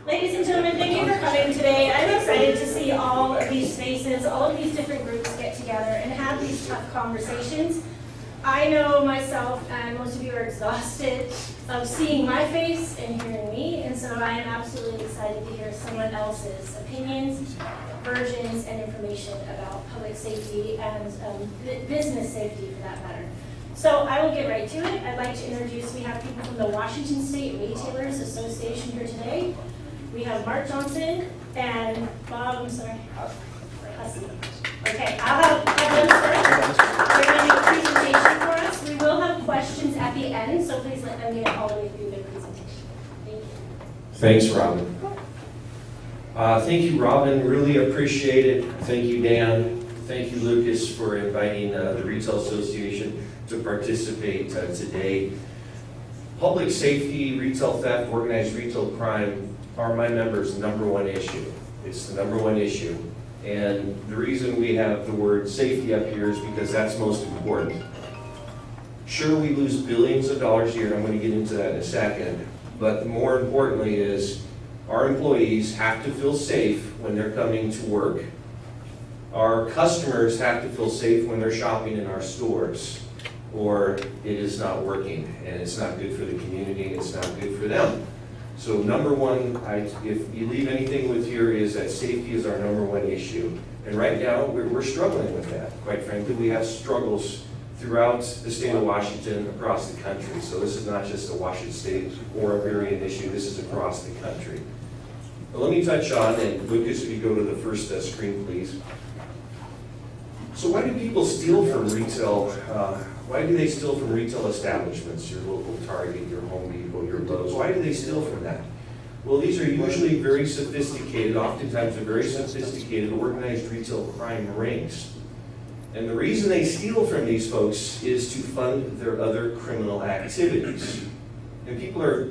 Ladies and gentlemen, thank you for coming today. I'm excited to see all of these faces, all of these different groups get together and have these tough conversations. I know myself and most of you are exhausted of seeing my face and hearing me, and so I am absolutely excited to hear someone else's opinions, versions, and information about public safety and business safety for that matter. So I will get right to it. I'd like to introduce, we have people from the Washington State Retailers Association here today. We have Mark Johnson and Bob, I'm sorry, Haase. Okay, I'll have them start. They're going to do a presentation for us. We will have questions at the end, so please let them get all the way through their presentation. Thank you. Thanks, Robyn. Thank you, Robyn. Really appreciate it. Thank you, Dan. Thank you, Lucas, for inviting the Retail Association to participate today. Public safety, retail theft, organized retail crime are my members' number one issue. It's the number one issue. And the reason we have the word safety up here is because that's most important. Sure, we lose billions of dollars a year, and I'm going to get into that in a second, but more importantly is our employees have to feel safe when they're coming to work. Our customers have to feel safe when they're shopping in our stores, or it is not working, and it's not good for the community, and it's not good for them. So number one, if you leave anything with here, is that safety is our number one issue. And right now, we're struggling with that. Quite frankly, we have struggles throughout the state of Washington, across the country. So this is not just a Washington State or a Burien issue, this is across the country. But let me touch on, and Lucas, if you go to the first screen, please. So why do people steal from retail? Why do they steal from retail establishments, your local Target, your Home Depot, your Lowe's? Why do they steal from that? Well, these are usually very sophisticated, oftentimes are very sophisticated organized retail crime rings. And the reason they steal from these folks is to fund their other criminal activities. And people are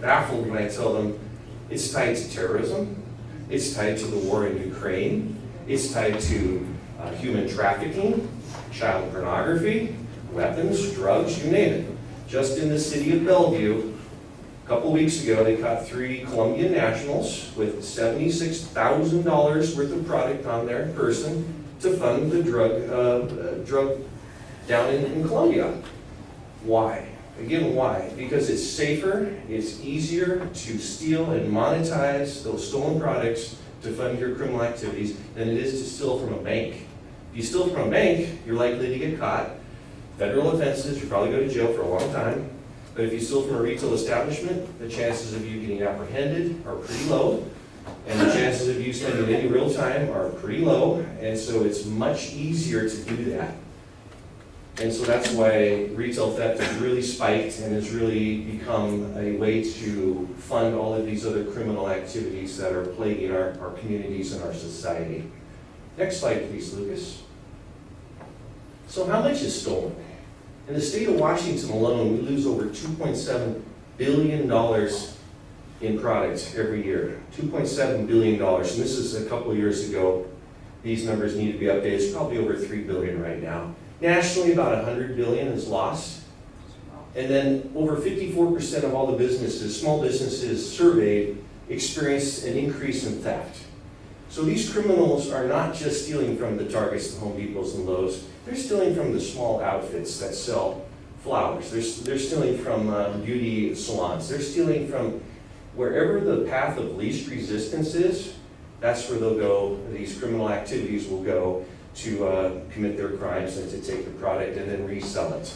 baffled when I tell them it's tied to terrorism, it's tied to the war in Ukraine, it's tied to human trafficking, child pornography, weapons, drugs, you name it. Just in the city of Bellevue, a couple weeks ago, they caught 3 Colombian nationals with $76,000 worth of product on their person to fund the drug down in Colombia. Why? Again, why? Because it's safer, it's easier to steal and monetize those stolen products to fund your criminal activities than it is to steal from a bank. If you steal from a bank, you're likely to get caught. Federal offenses, you probably go to jail for a long time. But if you steal from a retail establishment, the chances of you getting apprehended are pretty low. And the chances of you spending any real time are pretty low. And so it's much easier to do that. And so that's why retail theft has really spiked and has really become a way to fund all of these other criminal activities that are plaguing our communities and our society. Next slide, please, Lucas. So how much is stolen? In the state of Washington alone, we lose over $2.7 billion in products every year. $2.7 billion. And this is a couple years ago. These numbers need to be updated. It's probably over $3 billion right now. Nationally, about $100 billion is lost. And then over 54% of all the businesses, small businesses surveyed, experienced an increase in theft. So these criminals are not just stealing from the Targets, the Home Depots, and Lowe's. They're stealing from the small outfits that sell flowers. They're stealing from beauty salons. They're stealing from wherever the path of least resistance is. That's where they'll go. These criminal activities will go to commit their crimes and to take the product and then resell it.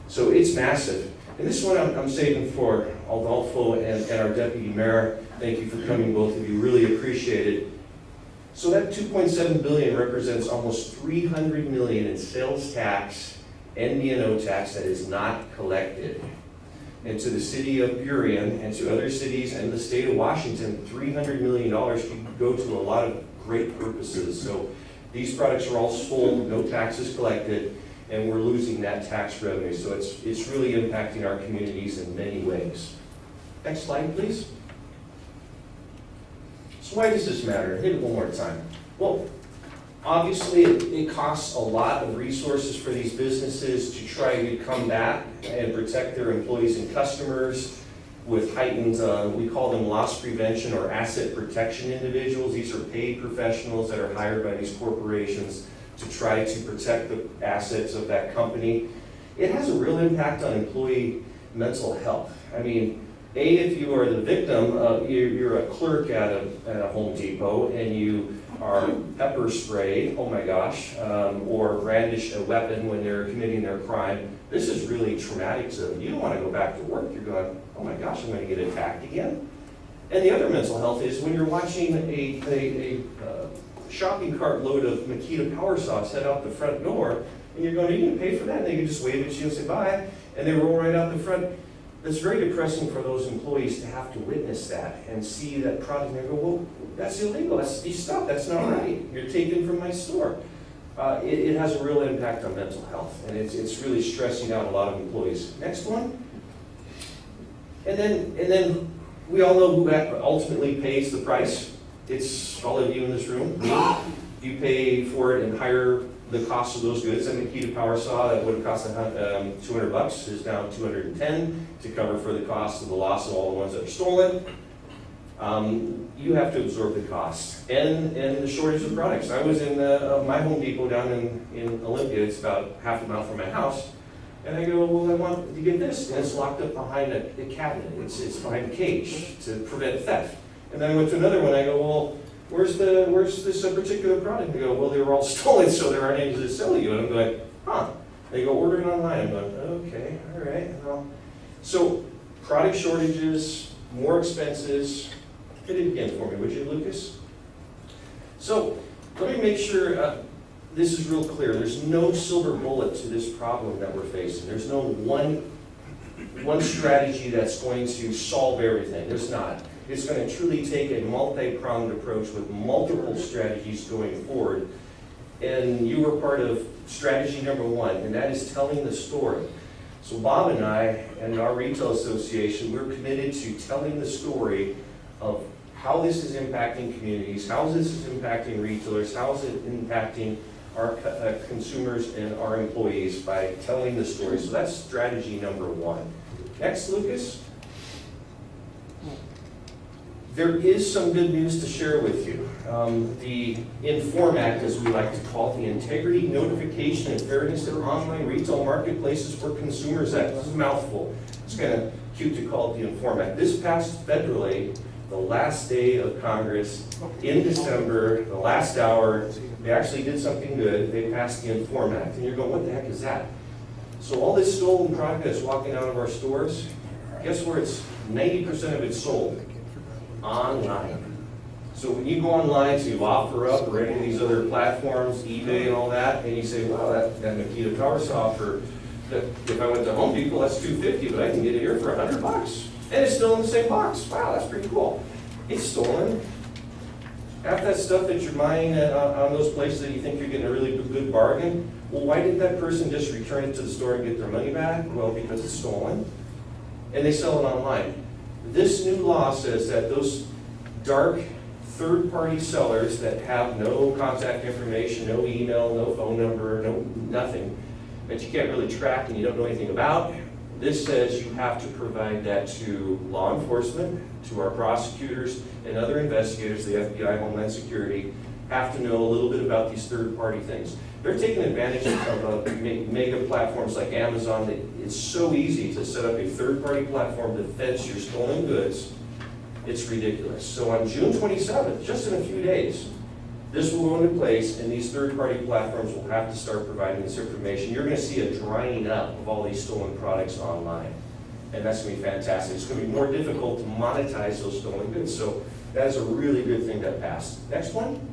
So it's massive. And this one I'm saving for Adolfo and our Deputy Mayor. Thank you for coming, both of you. Really appreciate it. So that $2.7 billion represents almost $300 million in sales tax and D&O tax that is not collected. And to the city of Burien and to other cities and the state of Washington, $300 million can go to a lot of great purposes. So these products are all sold, no taxes collected, and we're losing that tax revenue. So it's really impacting our communities in many ways. Next slide, please. So why does this matter? Hit it one more time. Well, obviously it costs a lot of resources for these businesses to try to combat and protect their employees and customers. with heightened, we call them loss prevention or asset protection individuals. These are paid professionals that are hired by these corporations to try to protect the assets of that company. It has a real impact on employee mental health. I mean, if you are the victim, you're a clerk at a Home Depot and you are pepper sprayed, oh my gosh, or brandish a weapon when they're committing their crime, this is really traumatic. So you don't want to go back to work. You're going, oh my gosh, I'm going to get attacked again. And the other mental health is when you're watching a shopping cart load of Makita power saws head out the front door, and you're going, are you going to pay for that? And they can just wave at you and say bye, and they roll right out the front. It's very depressing for those employees to have to witness that and see that product and they go, well, that's illegal, that's stuff, that's not right. You're taken from my store. It has a real impact on mental health, and it's really stressing out a lot of employees. Next one. And then we all know who ultimately pays the price. It's all of you in this room. You pay for it and hire the cost of those goods. And the Makita power saw that would have cost $200 is now $210 to cover for the cost of the loss of all the ones that are stolen. You have to absorb the cost and the shortage of products. I was in my Home Depot down in Olympia. It's about half a mile from my house. And I go, well, I want to get this. And it's locked up behind a cabinet. It's behind a cage to prevent theft. And then I went to another one. I go, well, where's this particular product? They go, well, they were all stolen, so there aren't any to sell you. And I'm going, huh. They go, order it online. I'm going, okay, all right. Well, so product shortages, more expenses. Hit it again for me, would you, Lucas? So let me make sure this is real clear. There's no silver bullet to this problem that we're facing. There's no one strategy that's going to solve everything. There's not. It's going to truly take a multi-pronged approach with multiple strategies going forward. And you were part of strategy number one, and that is telling the story. So Bob and I and our retail association, we're committed to telling the story of how this is impacting communities, how this is impacting retailers, how is it impacting our consumers and our employees by telling the story. So that's strategy number one. Next, Lucas. There is some good news to share with you. The INFORM Act, as we like to call it, the Integrity, Notification, and Fairness in Online Retail Marketplaces for Consumers Act. This is a mouthful. It's kind of cute to call it the INFORM Act. This passed federally the last day of Congress in December, the last hour. They actually did something good. They passed the INFORM Act. And you're going, what the heck is that? So all this stolen product that's walking out of our stores, guess where it's 90% of it's sold? Online. So when you go online to OfferUp or any of these other platforms, eBay and all that, and you say, wow, that Makita power saw if I went to Home Depot, that's $250, but I can get it here for $100. And it's still in the same box. Wow, that's pretty cool. It's stolen. Half that stuff that you're buying on those places that you think you're getting a really good bargain, well, why did that person just return it to the store and get their money back? Well, because it's stolen. And they sell it online. This new law says that those dark third-party sellers that have no contact information, no email, no phone number, no nothing, that you can't really track and you don't know anything about, this says you have to provide that to law enforcement, to our prosecutors and other investigators, the FBI, Homeland Security, have to know a little bit about these third-party things. They're taking advantage of mega platforms like Amazon. That it's so easy to set up a third-party platform that fence your stolen goods. It's ridiculous. So on June 27th, just in a few days, this will go into place, and these third-party platforms will have to start providing this information. You're going to see a drying up of all these stolen products online, and that's going to be fantastic. It's going to be more difficult to monetize those stolen goods, so that is a really good thing that passed. Next one.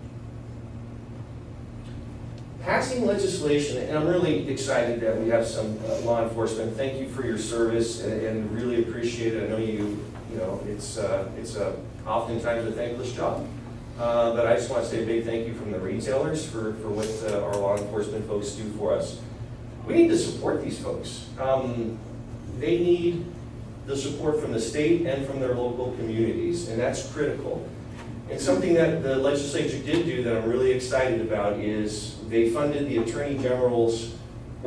Passing legislation, and I'm really excited that we have some law enforcement. Thank you for your service, and really appreciate it. I know you know, it's oftentimes a thankless job. But I just want to say a big thank you from the retailers for what our law enforcement folks do for us. We need to support these folks. They need the support from the state and from their local communities, and that's critical. And something that the legislature did do that I'm really excited about is they funded the Attorney General's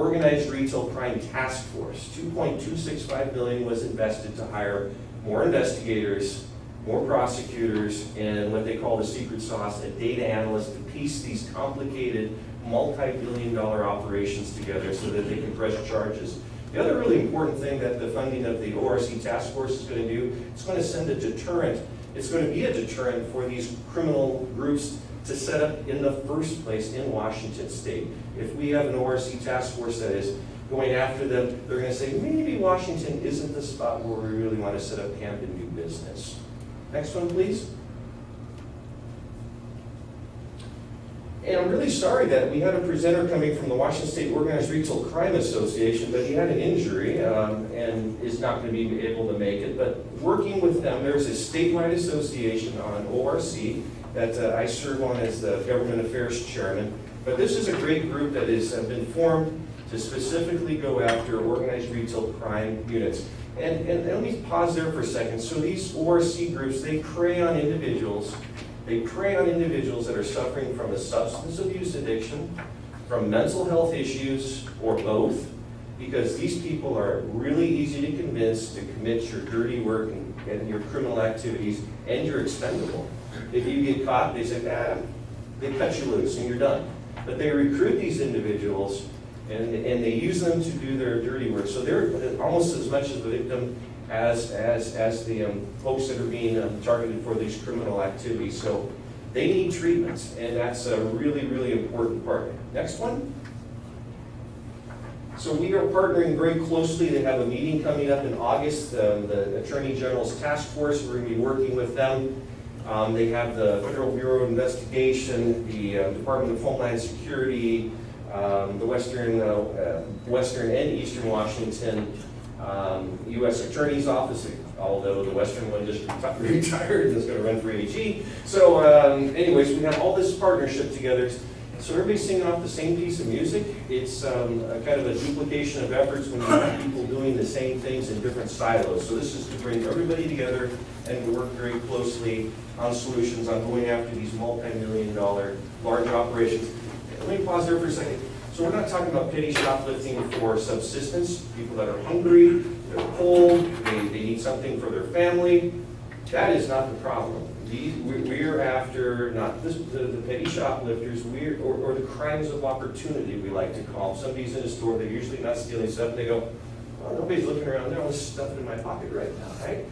Organized Retail Crime Task Force. $2.265 million was invested to hire more investigators, more prosecutors, and what they call the secret sauce, a data analyst to piece these complicated multi-billion-dollar operations together so that they can press charges. The other really important thing that the funding of the ORC task force is going to do, it's going to send a deterrent. It's going to be a deterrent for these criminal groups to set up in the first place in Washington State. If we have an ORC task force that is going after them, they're going to say, maybe Washington isn't the spot where we really want to set up camp and do business. Next one, please. And I'm really sorry that we had a presenter coming from the Washington State Organized Retail Crime Association, but he had an injury and is not going to be able to make it. But working with them, there's a statewide association on ORC that I serve on as the Government Affairs Chairman. But this is a great group that has been formed to specifically go after organized retail crime units. And let me pause there for a second. So these ORC groups, they prey on individuals. They prey on individuals that are suffering from a substance abuse addiction, from mental health issues, or both, because these people are really easy to convince to commit your dirty work and your criminal activities, and you're expendable. If you get caught, they say, they cut you loose and you're done. But they recruit these individuals and they use them to do their dirty work. So they're almost as much of the victim as the folks that are being targeted for these criminal activities. So they need treatments, and that's a really, really important part. Next one. So we are partnering very closely. They have a meeting coming up in August, the Attorney General's Task Force. We're going to be working with them. They have the Federal Bureau of Investigation, the Department of Homeland Security, the Western and Eastern Washington U.S. Attorney's Office, although the Western one just retired and is going to run for AG. So anyways, we have all this partnership together. So everybody's singing off the same piece of music. It's a kind of a duplication of efforts when you have people doing the same things in different silos. So this is to bring everybody together and to work very closely on solutions on going after these multi-million-dollar large operations. Let me pause there for a second. So we're not talking about petty shoplifting for subsistence, people that are hungry, they're cold, they need something for their family. That is not the problem. We're after not the petty shoplifters, or the crimes of opportunity, we like to call them. Somebody's in a store, they're usually not stealing stuff, and they go, well, nobody's looking around there, I'll just stuff it in my pocket right now, right?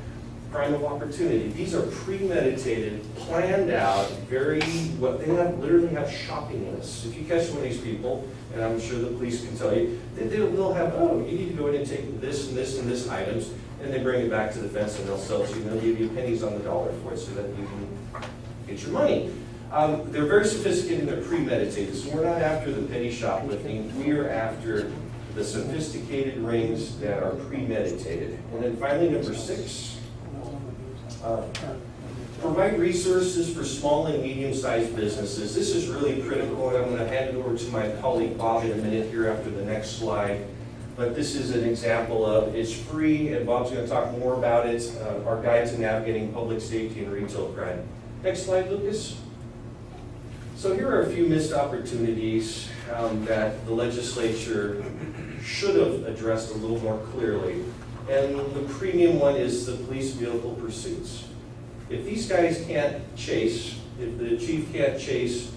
Crime of opportunity. These are premeditated, planned out, literally have shopping lists. If you catch one of these people, and I'm sure the police can tell you, they'll have, oh, you need to go in and take this and this and this items, and they bring it back to the fence and they'll sell it to you, and they'll give you pennies on the dollar for it so that you can get your money. They're very sophisticated and they're premeditated, so we're not after the petty shoplifting, we are after the sophisticated rings that are premeditated. And then finally, number 6, provide resources for small and medium-sized businesses. This is really critical, and I'm going to hand it over to my colleague Bob in a minute here after the next slide. But this is an example of, it's free, and Bob's going to talk more about it, our guide to navigating public safety and retail crime. Next slide, Lucas. So here are a few missed opportunities that the legislature should have addressed a little more clearly. And the premium one is the police vehicle pursuits. If these guys can't chase, if the chief can't chase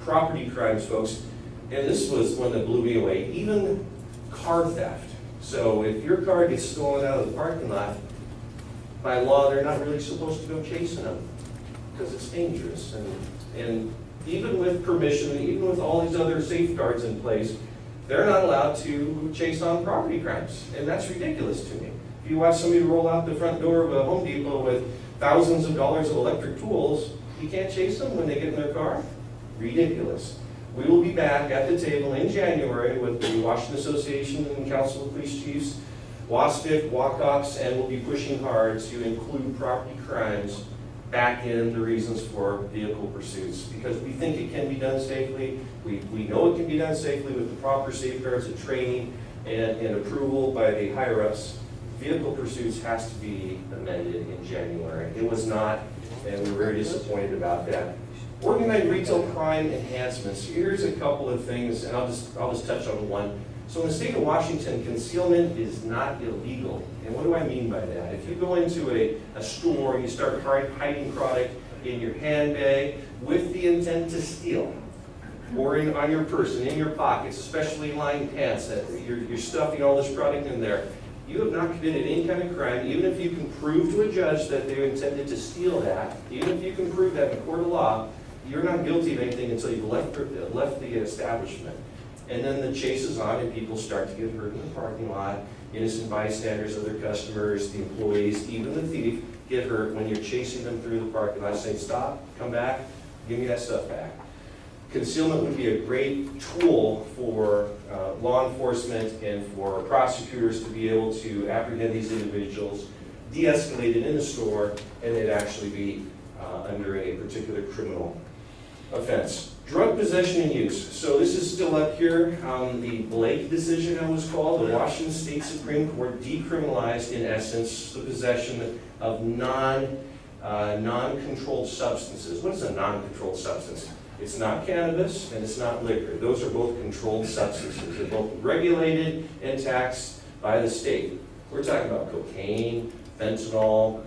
property crimes, folks, and this was one that blew me away, even car theft. So if your car gets stolen out of the parking lot, by law, they're not really supposed to go chasing them because it's dangerous. And even with permission, even with all these other safeguards in place, they're not allowed to chase on property crimes, and that's ridiculous to me. If you watch somebody roll out the front door of a Home Depot with thousands of dollars of electric tools, you can't chase them when they get in their car? Ridiculous. We will be back at the table in January with the Washington Association and Council of Police Chiefs, WASPIC, WACOPS, and we'll be pushing hard to include property crimes back in the reasons for vehicle pursuits, because we think it can be done safely. We know it can be done safely with the proper safeguards and training and approval by the higher-ups. Vehicle pursuits has to be amended in January. It was not, and we were very disappointed about that. Organized retail crime enhancements. Here's a couple of things, and I'll just touch on one. So in the state of Washington, concealment is not illegal. And what do I mean by that? If you go into a store and you start hiding product in your handbag with the intent to steal, or on your person, in your pockets, especially lined pants, that you're stuffing all this product in there, you have not committed any kind of crime, even if you can prove to a judge that they intended to steal that, even if you can prove that in court of law, you're not guilty of anything until you've left the establishment. And then the chase is on and people start to get hurt in the parking lot. Innocent bystanders, other customers, the employees, even the thief get hurt when you're chasing them through the parking lot saying, stop, come back, give me that stuff back. Concealment would be a great tool for law enforcement and for prosecutors to be able to apprehend these individuals, de-escalate it in the store, and they'd actually be under a particular criminal offense. Drug possession and use. So this is still up here. The Blake decision, it was called. The Washington State Supreme Court decriminalized, in essence, the possession of non-controlled substances. What is a non-controlled substance? It's not cannabis and it's not liquor. Those are both controlled substances. They're both regulated and taxed by the state. We're talking about cocaine, fentanyl,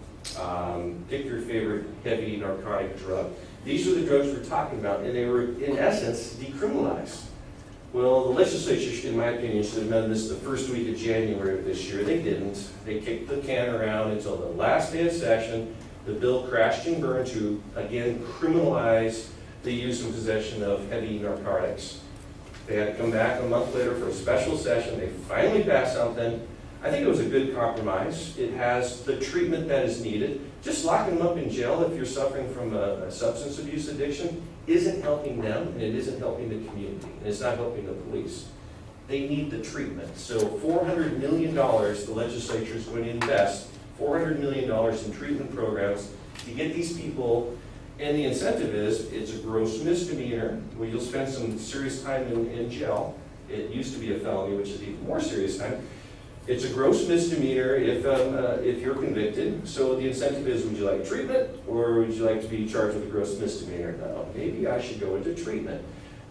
pick your favorite heavy narcotic drug. These are the drugs we're talking about, and they were, in essence, decriminalized. Well, the legislature, in my opinion, should have done this the first week of January of this year. They didn't. They kicked the can around until the last day of session. The bill crashed and burned to, again, criminalize the use and possession of heavy narcotics. They had to come back a month later for a special session. They finally passed something. I think it was a good compromise. It has the treatment that is needed. Just locking them up in jail if you're suffering from a substance abuse addiction isn't helping them, and it isn't helping the community, and it's not helping the police. They need the treatment. So $400 million, the legislature is going to invest $400 million in treatment programs to get these people. And the incentive is, it's a gross misdemeanor, where you'll spend some serious time in jail. It used to be a felony, which is even more serious time. It's a gross misdemeanor if you're convicted. So the incentive is, would you like treatment, or would you like to be charged with a gross misdemeanor? No, maybe I should go into treatment.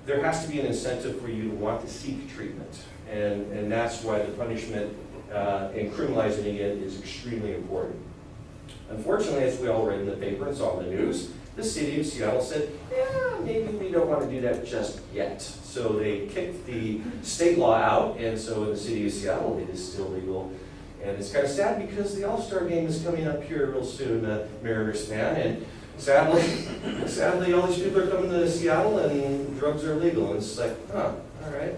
There has to be an incentive for you to want to seek treatment. And that's why the punishment and criminalizing it is extremely important. Unfortunately, as we all read in the paper, it's all in the news, the city of Seattle said, yeah, maybe we don't want to do that just yet. So they kicked the state law out, and so in the city of Seattle, it is still legal. And it's kind of sad because the All-Star game is coming up here real soon, Mariners fan, and sadly, all these people are coming to Seattle and drugs are legal. And it's like, all right.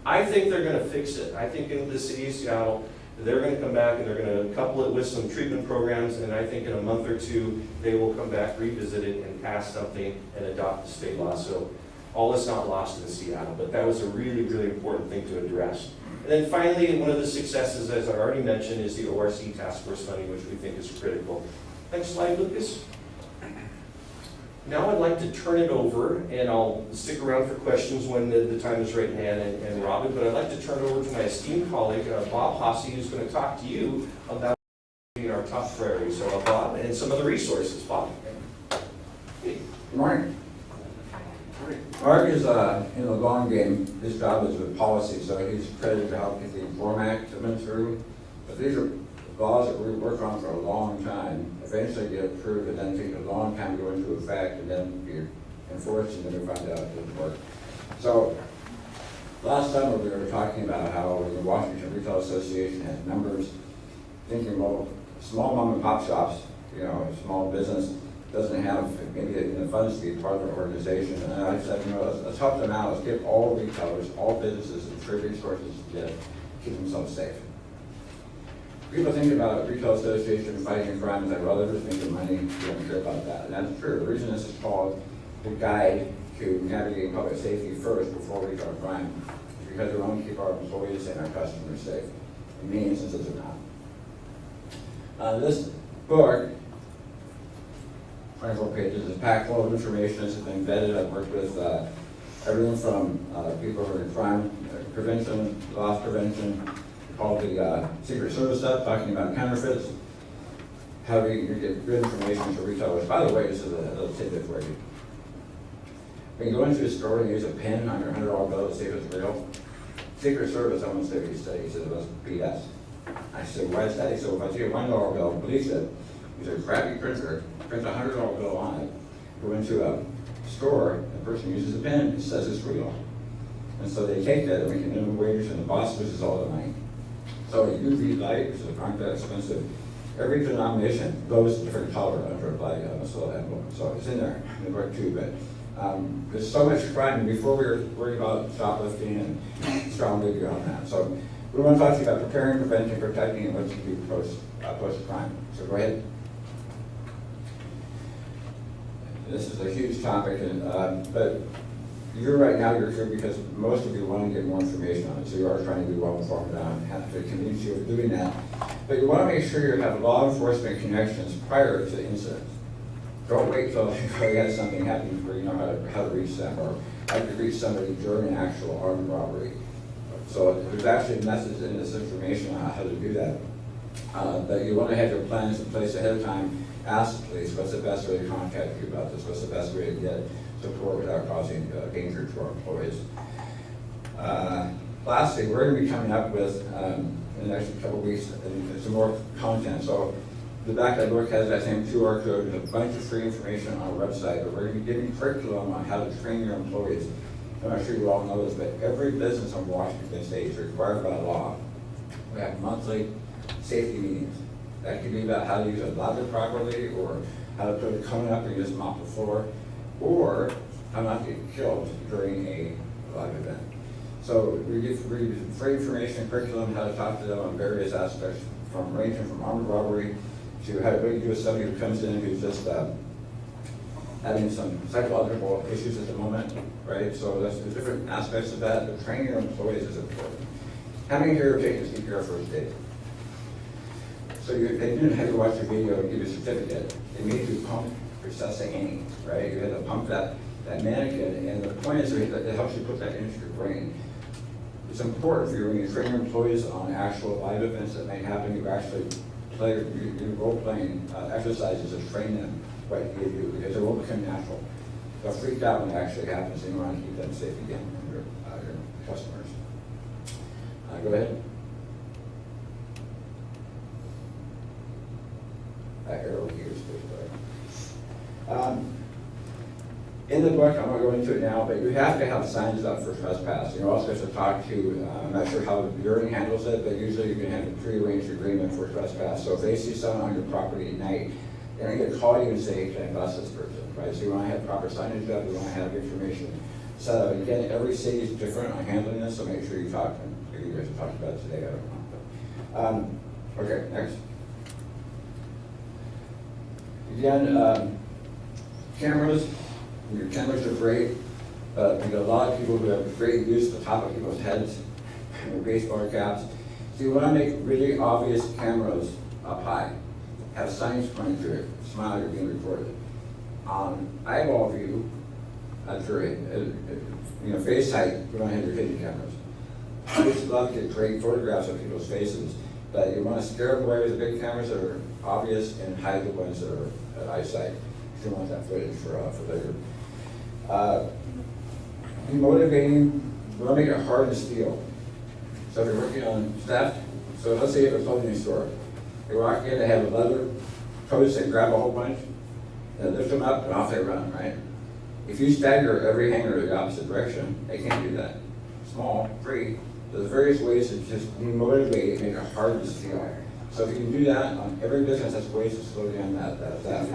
I think they're going to fix it. I think in the city of Seattle, they're going to come back and they're going to couple it with some treatment programs, and I think in a month or two, they will come back, revisit it, and pass something and adopt the state law. So all is not lost in Seattle, but that was a really, really important thing to address. And then finally, one of the successes, as I already mentioned, is the ORC task force funding, which we think is critical. Next slide, Lucas. Now I'd like to turn it over, and I'll stick around for questions when the time is right in hand, and Robyn, but I'd like to turn it over to my esteemed colleague, Bob Haase, who's going to talk to you about our top priorities. So Bob, and some of the resources. Bob. Good morning. Mark is in the long game. His job is with policy, so he's credited to help get the Inform Act amendments through. But these are laws that we work on for a long time, eventually get approved, and then take a long time to go into effect, and then be enforced, and then we find out it doesn't work. So last summer we were talking about how the Washington Retail Association has members thinking, well, small mom and pop shops, you know, a small business doesn't have maybe the funds to be part of an organization. And I said, you know, let's help them out. Let's give all retailers, all businesses, the free resources to keep themselves safe. People think about retail association fighting crime, like, well, they're just making money, we don't care about that. And that's true. The reason this is called the guide to navigating public safety first before retail crime is because we want to keep our employees and our customers safe. In many instances, they're not. This book, 24 pages, is packed full of information. This has been vetted. I've worked with everyone from people who are in crime prevention, loss prevention, called the Secret Service stuff, talking about counterfeits, how you get good information for retailers. By the way, this is a little tidbit for you. When you go into a store and use a pen on your $100 bill to see if it's real, Secret Service, I won't say what he said it was BS. I said, why is that? He said, well, if I see a $1 bill, police it. He said, crappy printer, print a $100 bill on it, go into a store, the person uses a pen, and says it's real. And so they take that, and we can minimum wage, and the boss loses all the money. So a UV light, which aren't that expensive, every denomination goes a different color under a flag on a solar emblem. So it's in there, in the book too, but there's so much crime, and before we were worried about shoplifting and strongly beyond that. So we want to talk to you about preparing, preventing, protecting, and what to do post-crime. So go ahead. This is a huge topic, and but you're here because most of you want to get more information on it, so you are trying to be well informed and have to convince you of doing that. But you want to make sure you have law enforcement connections prior to the incident. Don't wait till you have something happen before you know how to reach them, or how to reach somebody during an actual armed robbery. So there's actually methods in this information on how to do that. But you want to have your plans in place ahead of time. Ask the police, what's the best way to contact you about this? What's the best way to get support without causing danger to our employees? Lastly, we're going to be coming up with, in the next couple of weeks, some more content. So the back of the book has, I think, QR code and a bunch of free information on our website. But we're going to be giving curriculum on how to train your employees. I'm not sure you all know this, but every business in Washington State is required by law. We have monthly safety meetings. That could be about how to use a ladder properly, or how to put a cone up and just mop the floor, or how not to get killed during a live event. So we give free information, curriculum, how to talk to them on various aspects, ranging from armed robbery to how to deal with somebody who comes in who's just having some psychological issues at the moment, right? So there's different aspects of that, but training your employees is important. How many here have taken CPR first aid? So they didn't have to watch the video and give you a certificate. They made you pump your Sassanine, right? You had to pump that mannequin, and the point is that it helps you put that into your brain. It's important for you when you train your employees on actual live events that may happen. You actually play your role-playing exercises to train them what you do, because it will become natural. They'll freak out when it actually happens, and you want to keep them safe again from your customers. Go ahead. That arrow here is good. In the book, I'm not going into it now, but you have to have signs up for trespass. You're also supposed to talk to, I'm not sure how the Burien handles it, but usually you can have a pre-arranged agreement for trespass. So if they see someone on your property at night, they're going to call you and say, can I bust this person, right? So you want to have proper signage up, you want to have information. So again, every city is different on handling this, so make sure you talk to them. Maybe you guys talked about it today, I don't know. Okay, next. Again, cameras. Your cameras are great, but we got a lot of people who have great use of the top of people's heads and their baseball caps. So you want to make really obvious cameras up high. Have signs pointing to it. Smile, you're being recorded. Eyeball view, that's your face height, you don't have your hidden cameras. I just love to get great photographs of people's faces, but you want to scare them away with the big cameras that are obvious and hide the ones that are at eyesight. You don't want that footage for later. Be motivating. We want to make it hard to steal. So if you're working on theft, so let's say you have a clothing store. They walk in, they have a leather coats, they grab a whole bunch, and lift them up, and off they run, right? If you stagger every hanger in the opposite direction, they can't do that. Small, free. There's various ways to just demotivate and make it hard to steal. So if you can do that on every business, that's ways to slow down that theft.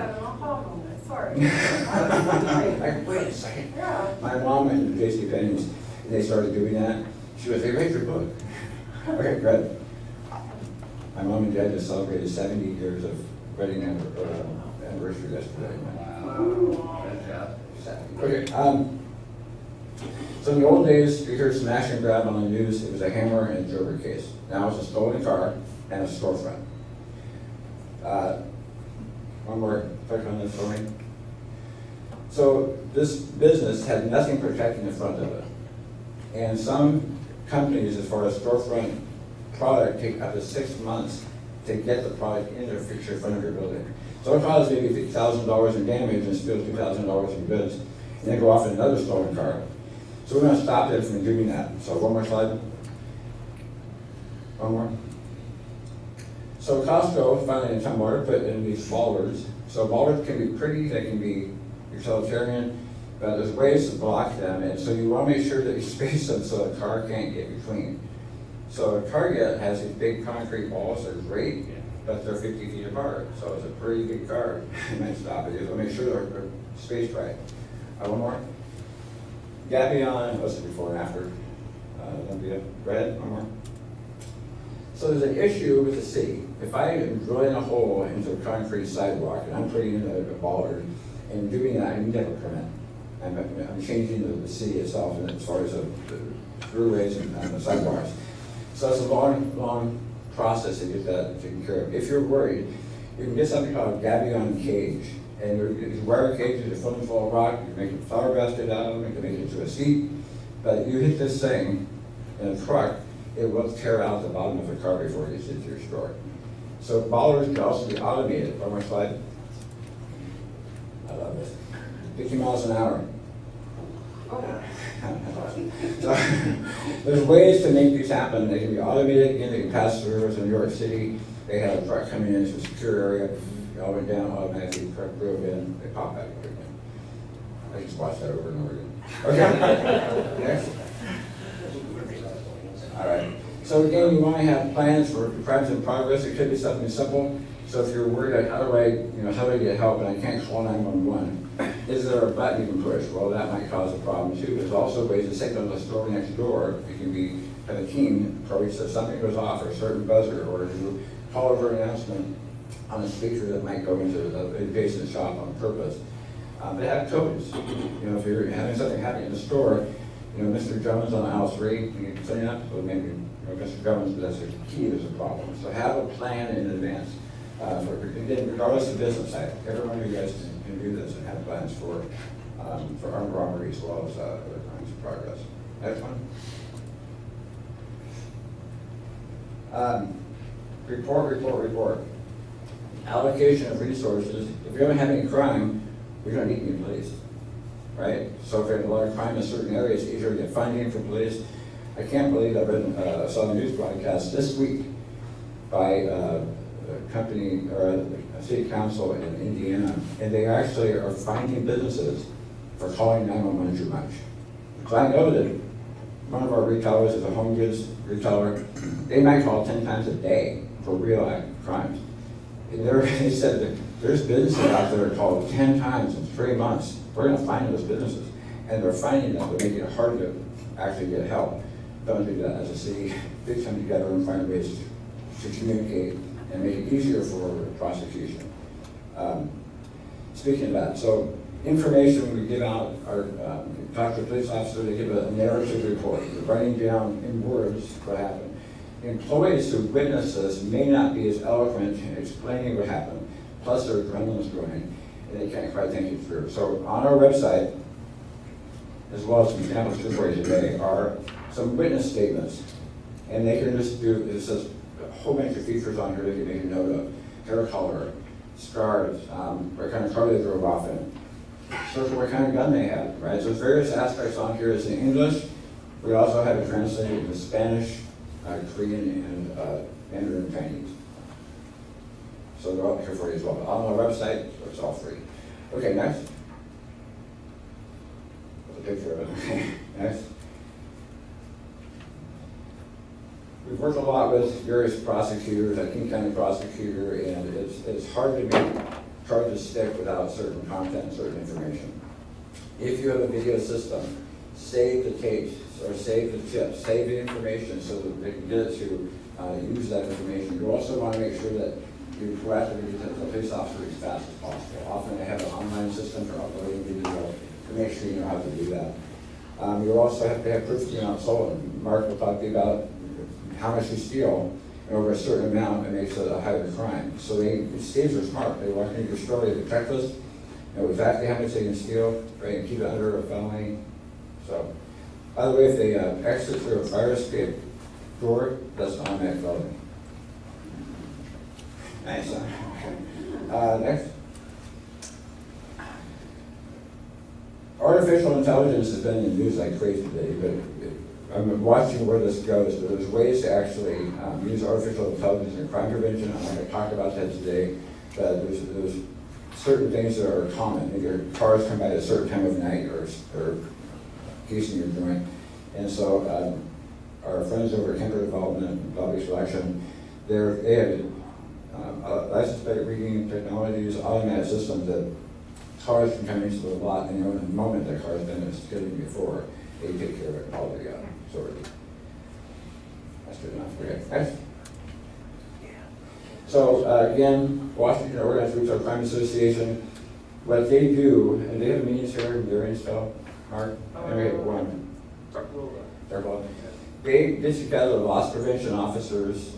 Sorry. Wait a second. Yeah. My mom went to JCPenney's and they started doing that. She was, they read your book. Okay, good. My mom and dad just celebrated 70 years of wedding anniversary yesterday. Wow. Okay. So in the old days, you heard smash and grab on the news. It was a hammer and a jewelry case. Now it's a stolen car and a storefront. One more click on this for me. So this business had nothing protecting the front of it. And some companies, as far as storefront product, take up to 6 months to get the product in their fixture in front of your building. So it causes maybe $50,000 in damage and steals $2,000 in goods, and then go off in another stolen car. So we're going to stop them from doing that. So one more slide. One more. So Costco finally in Tumwater put in these bollards. So bollards can be pretty, they can be utilitarian, but there's ways to block them, and so you want to make sure that you space them so a car can't get between. So Target has these big concrete walls that are great, but they're 50 feet apart, so it's a pretty big car. You might stop it. So make sure they're spaced right. One more. Gabion, what's it before and after? Olympia, red, one more. So there's an issue with the city. If I am drilling a hole into a concrete sidewalk and I'm putting in a bollard, and doing that, I need to have a permit. I'm changing the city itself as far as the throughways and the sidewalks. So it's a long process to get that taken care of. If you're worried, you can get something called a gabion cage. And these wire cages are filling full of rock, you can make a flower basket out of them, you can make it into a seat. But you hit this thing in a truck, it will tear out the bottom of the car before it gets into your store. So bollards can also be automated. One more slide. I love this. 50 miles an hour. So, there's ways to make these happen. They can be automated. Again, they can pass through. In New York City, they had a truck coming into a secure area, all went down automatically, truck drove in, they pop back up again. I just watched that over and over again. Okay. Next. All right. So again, you want to have plans for crimes in progress. It could be something simple. So if you're worried, like, how do I get help and I can't call 911? Is there a button you can push? Well, that might cause a problem too. There's also ways to signal the store next door. It can be have a team, probably says something goes off, or a certain buzzer, or you call over an announcement on a speaker that might go into the adjacent shop on purpose. They have codes. If you're having something happen in the store, Mr. Jones on aisle 3, you can clean up, or maybe Mr. Jones, but that's a key, there's a problem. So have a plan in advance. Again, regardless of business, every one of you guys can do this and have plans for armed robbery as well as other crimes in progress. Next one. Report. Allocation of resources. If we don't have any crime, we don't need any police, right? So if we have a lot of crime in certain areas, it's easier to get funding for police. I can't believe I saw a news broadcast this week by a company or a city council in Indiana, and they actually are finding businesses for calling 911 too much. Because I know that one of our retailers is a home goods retailer. They might call 10 times a day for real crimes. And they said that there's businesses out there that call 10 times in 3 months. We're going to find those businesses. And they're finding them. They're making it hard to actually get help. Don't do that as a city. They come together and find ways to communicate and make it easier for prosecution. Speaking of that, so information we give out, talk to the police officer, they give a narrative report. They're writing down in words what happened. Employees who witness this may not be as eloquent in explaining what happened, plus their adrenaline's going, and they can't quite think it through. So on our website, as well as some examples for you today, are some witness statements. And they can just do, it says a whole bunch of features on here they can make a note of. Hair color, scars, what kind of car they drove off in, search what kind of gun they had, right? So there's various aspects on here. It's in English. We also have it translated into Spanish, Korean, and Mandarin Chinese. So they're all here for you as well. On our website, so it's all free. Okay, next. There's a picture of it. Okay, next. We've worked a lot with various prosecutors, a King County prosecutor, and it's hard to make charges stick without certain content, certain information. If you have a video system, save the tapes or save the chips, save the information so that they can get it to use that information. You also want to make sure that you proactively get the police officer as fast as possible. Often they have an online system for uploading video to make sure you know how to do that. You also have to have proof of the amount stolen. Mark will talk to you about how much you steal, and over a certain amount, it makes it a higher crime. So thieves are smart. They walk into your store, they have a checklist, know exactly how much they can steal, right, and keep it under a felony. So, by the way, if they exit through a fire escape door, that's an automatic felony. Nice, huh? Next. Artificial intelligence has been in the news like crazy today, but I'm watching where this goes, but there's ways to actually use artificial intelligence in crime prevention. I'm not going to talk about that today, but there's certain things that are common. If your cars come by at a certain time of night or casing your joint. And so our friends over at Keller Development and Public Selection, they have license plate reading technologies, automatic systems that cars can come into the lot, and the moment that car's been skidding before, they take care of it all together. That's good enough. Okay. Next. So again, Washington Organized Retail Crime Association, what they do, and they have meetings here in Burien still, Mark? Okay, one. They get together loss prevention officers,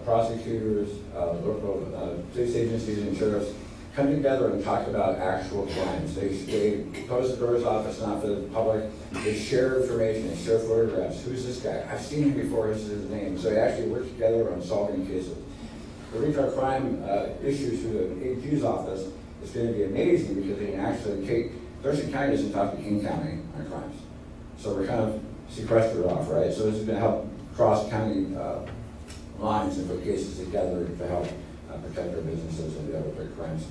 prosecutors, local police agencies and sheriffs, come together and talk about actual crimes. They close the doors off, it's not for the public. They share information, they share photographs. Who's this guy? I've seen him before, this is his name. So they actually work together on solving cases. The retail crime issues through the AG's office is going to be amazing because they can actually take, Thurston County doesn't talk to King County on crimes. So we're kind of sequestered off, right? So this is going to help cross county lines and put cases together to help protect our businesses and the other big crimes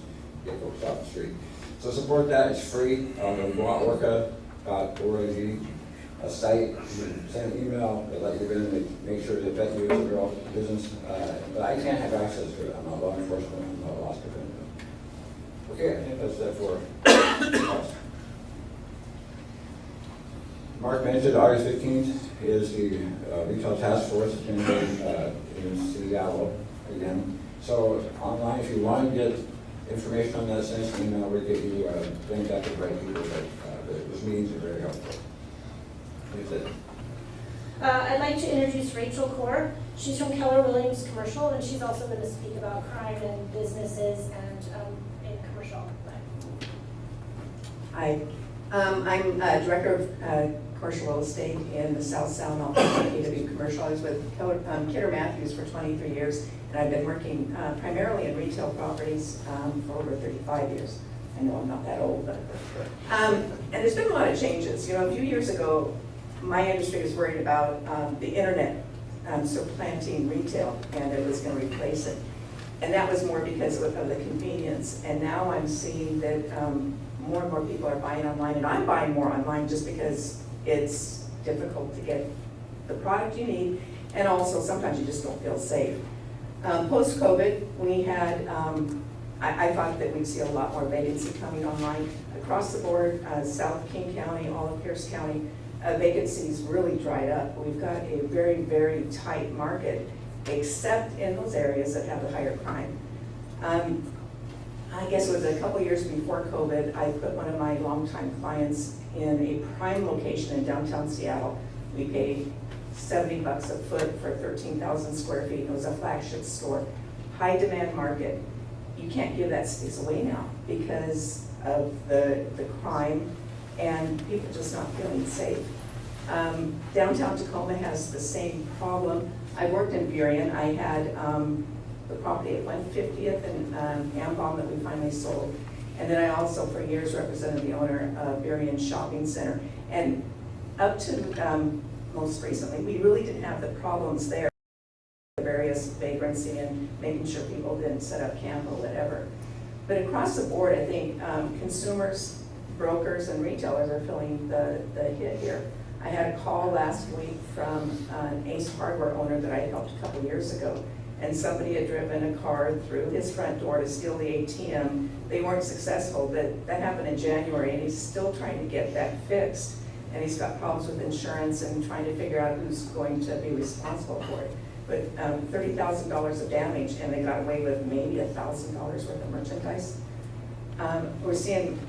get folks off the street. So support that, it's free. Go out, orca.org, a site, you can send an email, they'll let you in and make sure that that you is a real business. But I can't have access to it, I'm not law enforcement, I'm not loss prevention. Okay, I think that's that for Mark mentioned August 15th is the retail task force. It's going to be in Seattle again. So online, if you want to get information on that, send us an email. We'll get you linked up to the right people. But those meetings are very helpful. That's it. I'd like to introduce Rachel Corp. She's from Keller Williams Commercial, and she's also going to speak about crime in businesses and in commercial. Hi, I'm Director of Commercial Real Estate in the South Sound Office of KW Commercial. I was with Keller Mathews for 23 years, and I've been working primarily in retail properties for over 35 years. I know I'm not that old, but and there's been a lot of changes. You know, a few years ago, my industry was worried about the internet supplanting retail, and it was going to replace it. And that was more because of the convenience. And now I'm seeing that more and more people are buying online, and I'm buying more online just because it's difficult to get the product you need, and also sometimes you just don't feel safe. Post-COVID, we had, I thought that we'd see a lot more vacancy coming online. Across the board, South King County, all of Pierce County, vacancies really dried up. We've got a very, very tight market, except in those areas that have the higher crime. I guess it was a couple years before COVID, I put one of my longtime clients in a prime location in downtown Seattle. We paid $70 a foot for 13,000 square feet. It was a flagship store, high demand market. You can't give that space away now because of the crime and people just not feeling safe. Downtown Tacoma has the same problem. I worked in Burien. I had the property at 150th and Ambom that we finally sold. And then I also, for years, represented the owner of Burien Shopping Center. And up to most recently, we really didn't have the problems there, the various vagrancy and making sure people didn't set up camp or whatever. But across the board, I think consumers, brokers, and retailers are feeling the hit here. I had a call last week from an Ace Hardware owner that I had helped a couple years ago, and somebody had driven a car through his front door to steal the ATM. They weren't successful, but that happened in January, and he's still trying to get that fixed. And he's got problems with insurance and trying to figure out who's going to be responsible for it. But $30,000 of damage, and they got away with maybe $1,000 worth of merchandise. We're seeing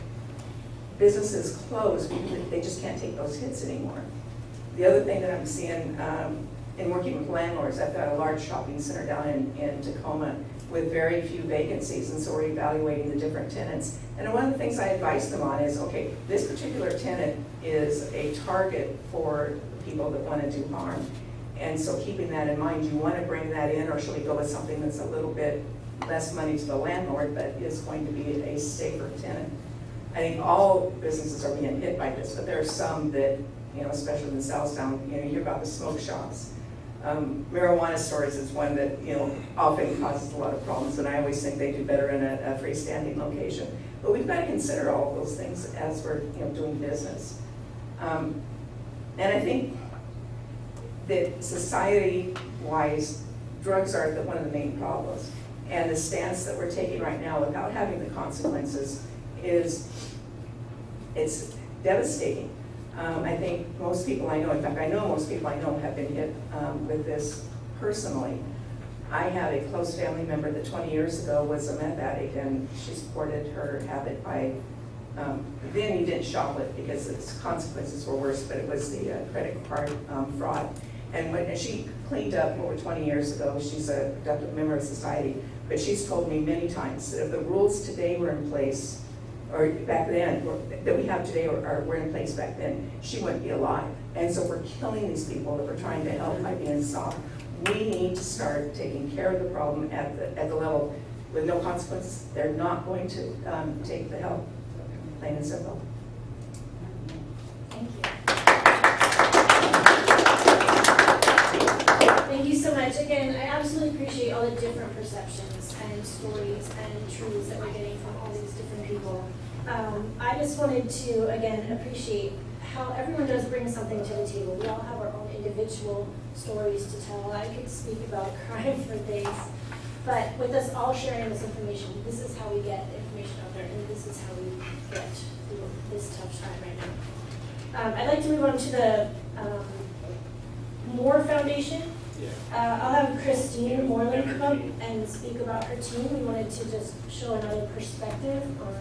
businesses close because they just can't take those hits anymore. The other thing that I'm seeing in working with landlords, I've got a large shopping center down in Tacoma with very few vacancies, and so we're evaluating the different tenants. And one of the things I advise them on is, okay, this particular tenant is a target for people that want to do harm. And so keeping that in mind, you want to bring that in, or should we go with something that's a little bit less money to the landlord, but is going to be a safer tenant? I think all businesses are being hit by this, but there are some that, especially in the South Sound, you hear about the smoke shops. Marijuana stores is one that, often causes a lot of problems, and I always think they do better in a freestanding location. But we've got to consider all of those things as we're, doing business. And I think that society-wise, drugs are one of the main problems. And the stance that we're taking right now without having the consequences it's devastating. I think most people I know, in fact, I know most people I know have been hit with this personally. I had a close family member that 20 years ago was a meth addict, and she supported her habit by, then he didn't shoplift because its consequences were worse, but it was the credit card fraud. And when she cleaned up over 20 years ago, she's a productive member of society, but she's told me many times that if the rules today were in place, or back then, that we have today were in place back then, she wouldn't be alive. And so we're killing these people that we're trying to help by being soft. We need to start taking care of the problem at the level with no consequences. They're not going to take the help, plain and simple. Thank you. Thank you so much. Again, I absolutely appreciate all the different perceptions and stories and truths that we're getting from all these different people. I just wanted to, again, appreciate how everyone does bring something to the table. We all have our own individual stories to tell. I could speak about crime for days, but with us all sharing this information, this is how we get the information out there, and this is how we get through this tough time right now. I'd like to move on to the Moore Foundation. I'll have Kristine Moreland come up and speak about her team. We wanted to just show another perspective on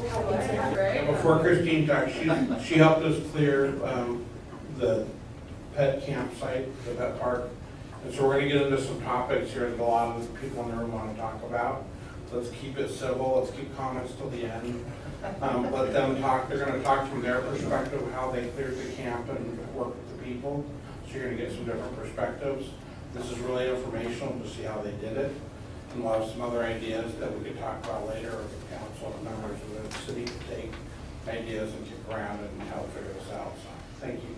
how things are happening. Before Kristine talks, she helped us clear the pet campsite, the pet park. And so we're going to get into some topics here that a lot of the people in the room want to talk about. Let's keep it civil. Let's keep comments till the end. Let them talk. They're going to talk from their perspective, how they cleared the camp and work with the people. So you're going to get some different perspectives. This is really informational to see how they did it. And we'll have some other ideas that we could talk about later, or the council and members of the city could take ideas and kick around and help figure this out. So, thank you.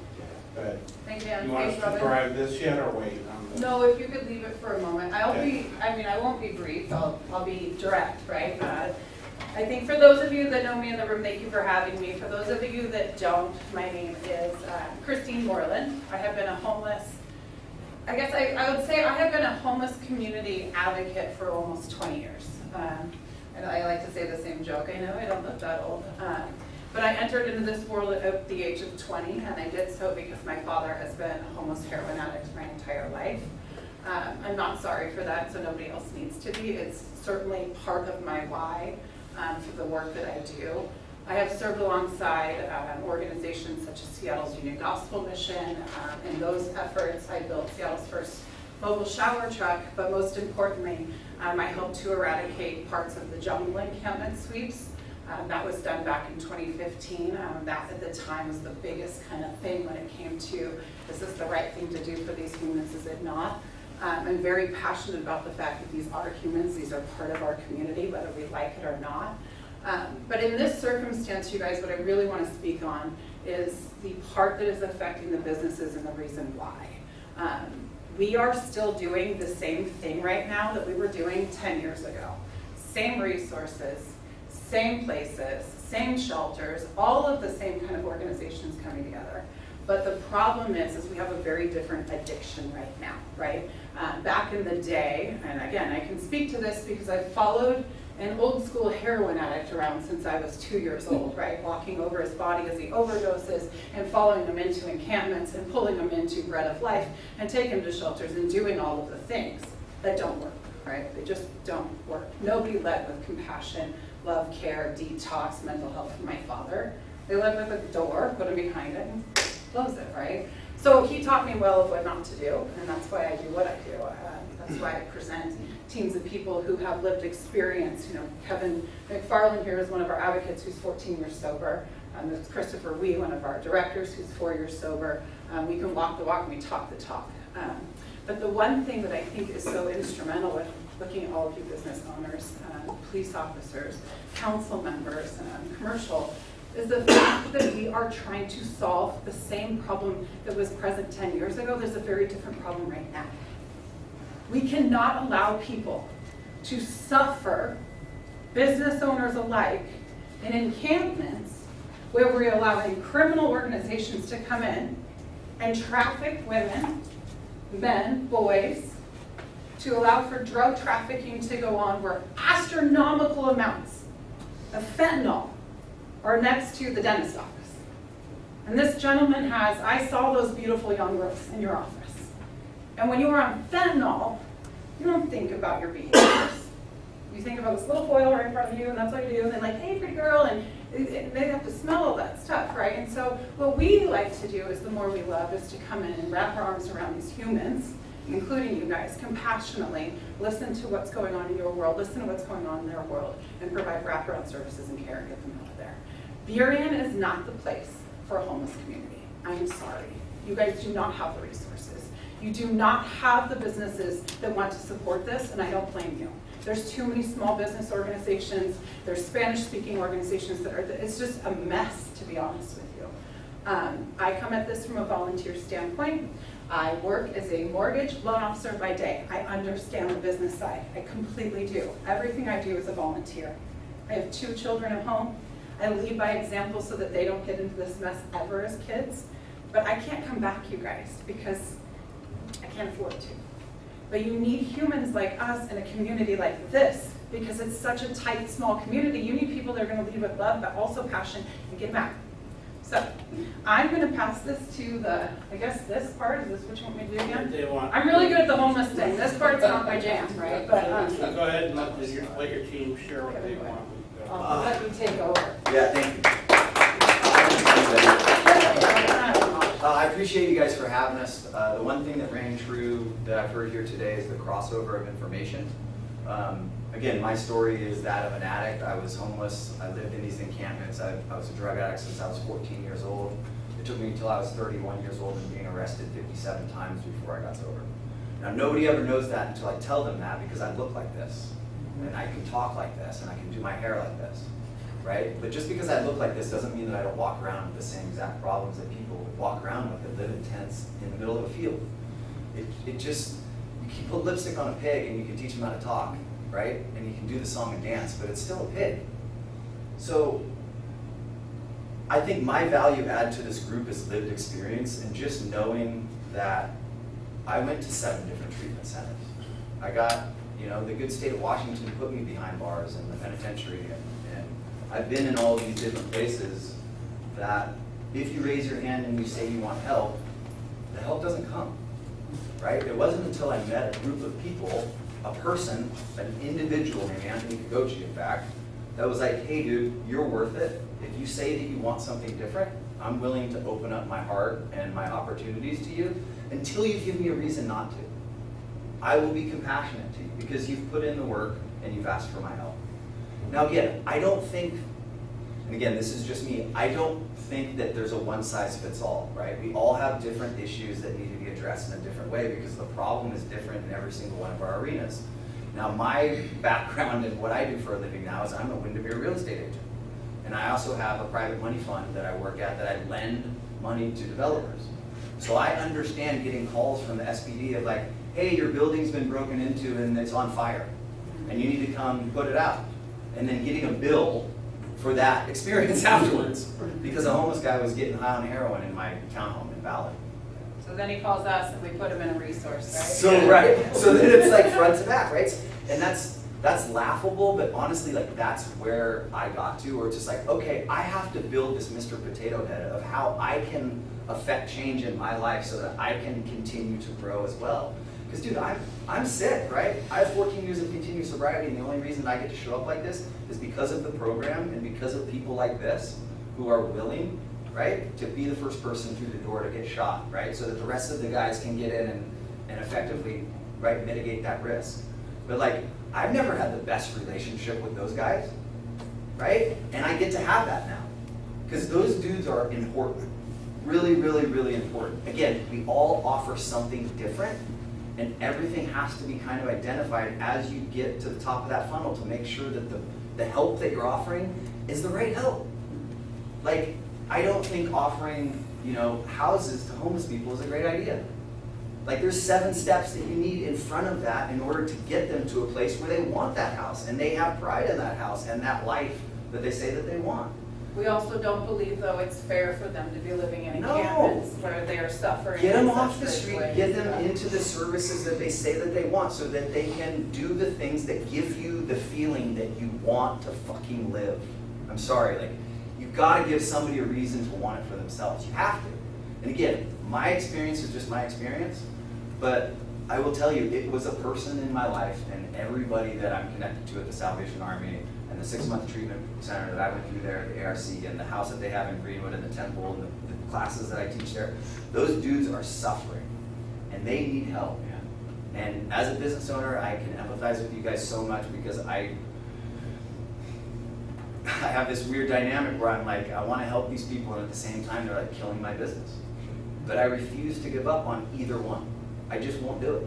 Go ahead. Thank you, Dan. You want us Thanks, to Robyn. drive this yet or wait on this? No, if you could leave it for a moment. Okay. I won't be brief, I'll be direct, right? I think for those of you that know me in the room, thank you for having me. For those of you that don't, my name is Kristine Moreland. I have been a homeless, I guess I would say I have been a homeless community advocate for almost 20 years. And I like to say the same joke. I know I don't look that old. But I entered into this world at the age of 20, and I did so because my father has been a homeless heroin addict my entire life. I'm not sorry for that, so nobody else needs to be. It's certainly part of my why for the work that I do. I have served alongside organizations such as Seattle's Union Gospel Mission. In those efforts, I built Seattle's first mobile shower truck, but most importantly, I helped to eradicate parts of the jungle encampment sweeps. That was done back in 2015. That at the time was the biggest kind of thing when it came to, is this the right thing to do for these humans, is it not? I'm very passionate about the fact that these are humans, these are part of our community, whether we like it or not. But in this circumstance, you guys, what I really want to speak on is the part that is affecting the businesses and the reason why. We are still doing the same thing right now that we were doing 10 years ago. Same resources, same places, same shelters, all of the same kind of organizations coming together. But the problem is we have a very different addiction right now, right? Back in the day, and again, I can speak to this because I've followed an old school heroin addict around since I was 2 years old, right? Walking over his body as he overdoses and following him into encampments and pulling him into Bread of Life and taking him to shelters and doing all of the things that don't work, right? They just don't work. Nobody led with compassion, love, care, detox, mental health for my father. They led with a door, put him behind it, and close it, right? So he taught me well of what not to do, and that's why I do what I do. That's why I present teams of people who have lived experience. You know, Kevin McFarland here is one of our advocates who's 14 years sober. There's Christopher Wee, one of our directors, who's 4 years sober. We can walk the walk and we talk the talk. But the one thing that I think is so instrumental with looking at all of you business owners, police officers, council members, commercial is the fact that we are trying to solve the same problem that was present 10 years ago. There's a very different problem right now. We cannot allow people to suffer, business owners alike, in encampments where we're allowing criminal organizations to come in and traffic women, men, boys, to allow for drug trafficking to go on where astronomical amounts of fentanyl are next to the dentist office. And this gentleman has, I saw those beautiful young girls in your office. And when you are on fentanyl, you don't think about your behaviors. You think about this little foil right in front of you, and that's what you do, and then like, hey, pretty girl, and they have to smell all that stuff, right? And so what we like to do is the more we love is to come in and wrap our arms around these humans, including you guys, compassionately, listen to what's going on in your world, listen to what's going on in their world, and provide wraparound services and care and get them out of there. Burien is not the place for a homeless community. I'm sorry. You guys do not have the resources. You do not have the businesses that want to support this, and I don't blame you. There's too many small business organizations, there's Spanish-speaking organizations that are, it's just a mess, to be honest with you. I come at this from a volunteer standpoint. I work as a mortgage loan officer by day. I understand the business side, I completely do. Everything I do is a volunteer. I have 2 children at home. I lead by example so that they don't get into this mess ever as kids. But I can't come back, you guys, because I can't afford to. But you need humans like us in a community like this, because it's such a tight, small community. You need people that are going to lead with love, but also passion, and get back. So I'm going to pass this to the, I guess this part, is this what you want me to do again? I'm really good at the homeless thing. This part's not my jam, right? But So go ahead and let your team share what they want. I'll let you take over. Yeah, thank you. I appreciate you guys for having us. The one thing that rang true that I've heard here today is the crossover of information. Again, my story is that of an addict. I was homeless. I lived in these encampments. I was a drug addict since I was 14 years old. It took me until I was 31 years old and being arrested 57 times before I got sober. Now, nobody ever knows that until I tell them that, because I look like this, and I can talk like this, and I can do my hair like this, right? But just because I look like this doesn't mean that I don't walk around with the same exact problems that people walk around with that live in tents in the middle of a field. It just, you can put lipstick on a pig and you can teach them how to talk, right? And you can do the song and dance, but it's still a pig. So I think my value add to this group is lived experience, and just knowing that I went to 7 different treatment centers. I got, the good state of Washington put me behind bars in the penitentiary, and I've been in all these different places that if you raise your hand and you say you want help, the help doesn't come, right? It wasn't until I met a group of people, a person, an individual named Anthony Kogochi, in fact, that was like, hey dude, you're worth it. If you say that you want something different, I'm willing to open up my heart and my opportunities to you until you give me a reason not to. I will be compassionate to you because you've put in the work and you've asked for my help. Now again, I don't think, and again, this is just me, I don't think that there's a one-size-fits-all, right? We all have different issues that need to be addressed in a different way because the problem is different in every single one of our arenas. Now my background and what I do for a living now is I'm a Windermere real estate agent. And I also have a private money fund that I work at that I lend money to developers. So I understand getting calls from the SPD of like, hey, your building's been broken into and it's on fire and you need to come put it out. And then getting a bill for that experience afterwards because a homeless guy was getting high on heroin in my townhome in Valley. So then he calls us and we put him in a resource, right? So, right, so then it's like front to back, right? And that's laughable, but honestly, like that's where I got to, where it's just like, okay, I have to build this Mr. Potato Head of how I can affect change in my life so that I can continue to grow as well. Because dude, I'm sick, right? I have 14 years of continued sobriety, and the only reason I get to show up like this is because of the program and because of people like this who are willing, right, to be the first person through the door to get shot, right? So that the rest of the guys can get in and effectively, right, mitigate that risk. But like, I've never had the best relationship with those guys, right? And I get to have that now. Because those dudes are important. Really, really, really important. Again, we all offer something different, and everything has to be kind of identified as you get to the top of that funnel to make sure that the help that you're offering is the right help. Like, I don't think offering, houses to homeless people is a great idea. Like, there's 7 steps that you need in front of that in order to get them to a place where they want that house, and they have pride in that house and that life that they say that they want. We also don't believe, though, it's fair for them to be living in No. encampments where they are suffering. Get them in off such the great street, ways. get them into the services that they say that they want, so that they can do the things that give you the feeling that you want to fucking live. I'm sorry, like, you've got to give somebody a reason to want it for themselves. You have to. And again, my experience is just my experience, but I will tell you, it was a person in my life, and everybody that I'm connected to at the Salvation Army, and the 6-month treatment center that I went through there at the ARC, and the house that they have in Greenwood, and the temple, and the classes that I teach there, those dudes are suffering, and they need help, man. And as a business owner, I can empathize with you guys so much, because I have this weird dynamic where I'm like, I want to help these people, and at the same time, they're like killing my business. But I refuse to give up on either one. I just won't do it.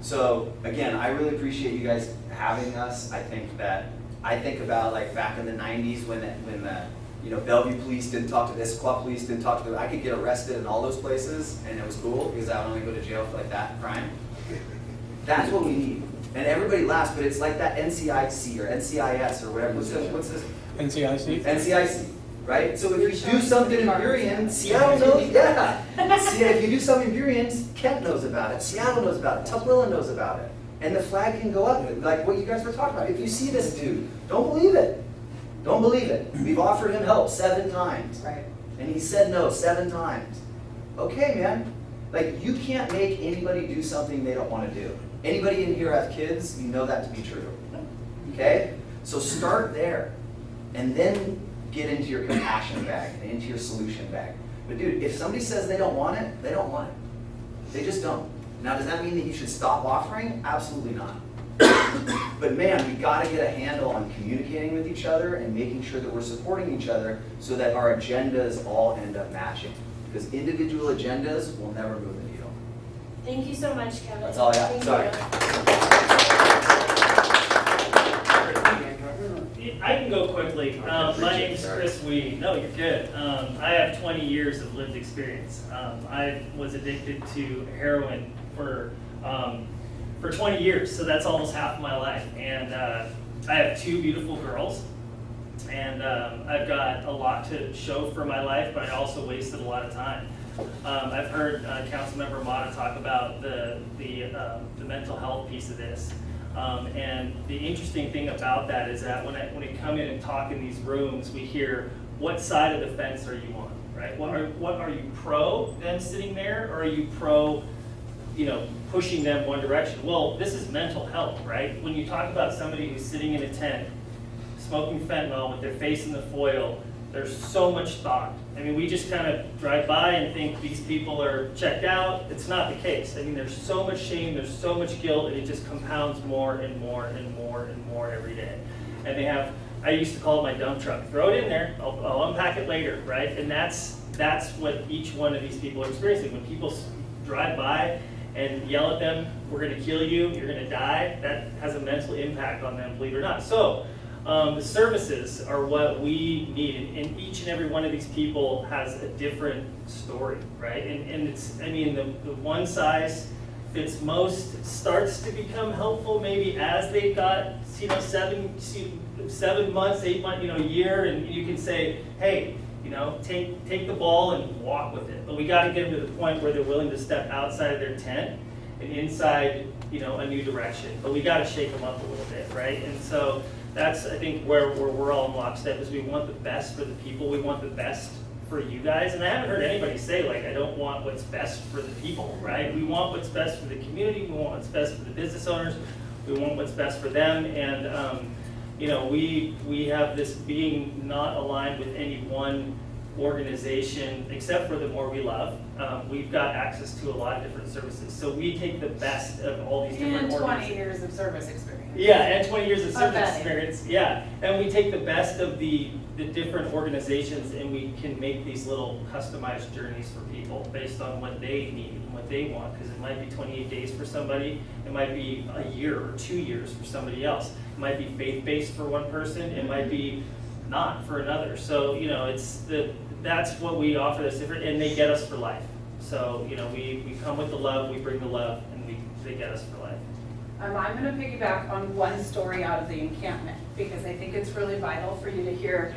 So again, I really appreciate you guys having us. I think about like back in the 90s when the Bellevue police didn't talk to this, Club police didn't talk to them. I could get arrested in all those places, and it was cool because I would only go to jail for like that crime. That's what we need. And everybody laughs, but it's like that NCIC or NCIS or whatever. What's this? NCIC? NCIC, right? So if you do something in Burien, Seattle knows, yeah. See, if you do something in Burien, Kent knows about it, Seattle knows about it, Tupelo knows about it. And the flag can go up, like what you guys were talking about. If you see this dude, don't believe it. Don't believe it. We've offered him help 7 times. Right. And he said no 7 times. Okay, man. Like, you can't make anybody do something they don't want to do. Anybody in here have kids, you know that to be true. Okay? So start there. And then get into your compassion bag and into your solution bag. But dude, if somebody says they don't want it, they don't want it. They just don't. Now, does that mean that you should stop offering? Absolutely not. But man, we got to get a handle on communicating with each other and making sure that we're supporting each other so that our agendas all end up matching. Because individual agendas will never move the needle. Thank you so much, Kevin. That's all I got. Thank Sorry. you. I can go quickly. My name is Chris Wee. No, you're good. I have 20 years of lived experience. I was addicted to heroin for 20 years, so that's almost half of my life. And I have 2 beautiful girls, and I've got a lot to show for my life, but I also wasted a lot of time. I've heard Councilmember Mata talk about the mental health piece of this. And the interesting thing about that is that when we come in and talk in these rooms, we hear, what side of the fence are you on, right? What are you pro them sitting there, or are you pro, pushing them one direction? Well, this is mental health, right? When you talk about somebody who's sitting in a tent, smoking fentanyl with their face in the foil, there's so much thought. I mean, we just kind of drive by and think these people are checked out. It's not the case. I mean, there's so much shame, there's so much guilt, and it just compounds more and more and more and more every day. And they have, I used to call it my dump truck. Throw it in there, I'll unpack it later, right? And that's what each one of these people are experiencing. When people drive by and yell at them, we're gonna kill you, you're gonna die, that has a mental impact on them, believe it or not. So, the services are what we need, and each and every one of these people has a different story, right? And it's, I mean, the one size fits most. It starts to become helpful maybe as they've got, 7 months, 8 months, a year, and you can say, hey, take the ball and walk with it. But we got to get them to the point where they're willing to step outside of their tent and inside, a new direction. But we got to shake them up a little bit, right? And so that's, I think, where we're all in lockstep, is we want the best for the people. We want the best for you guys. And I haven't heard anybody say, like, I don't want what's best for the people, right? We want what's best for the community. We want what's best for the business owners. We want what's best for them. And, we have this being not aligned with any one organization, except for the more we love. We've got access to a lot of different services. So we take the best of all these different And 20 organizations. years of service experience. Yeah, and 20 years of service Okay. experience, yeah. And we take the best of the different organizations, and we can make these little customized journeys for people based on what they need and what they want, because it might be 28 days for somebody, it might be a year or 2 years for somebody else. It might be faith-based for one person, it might be not for another. So, you know, that's what we offer that's different, and they get us for life. So, you know, we come with the love, we bring the love, and they get us for life. I'm going to piggyback on one story out of the encampment, because I think it's really vital for you to hear.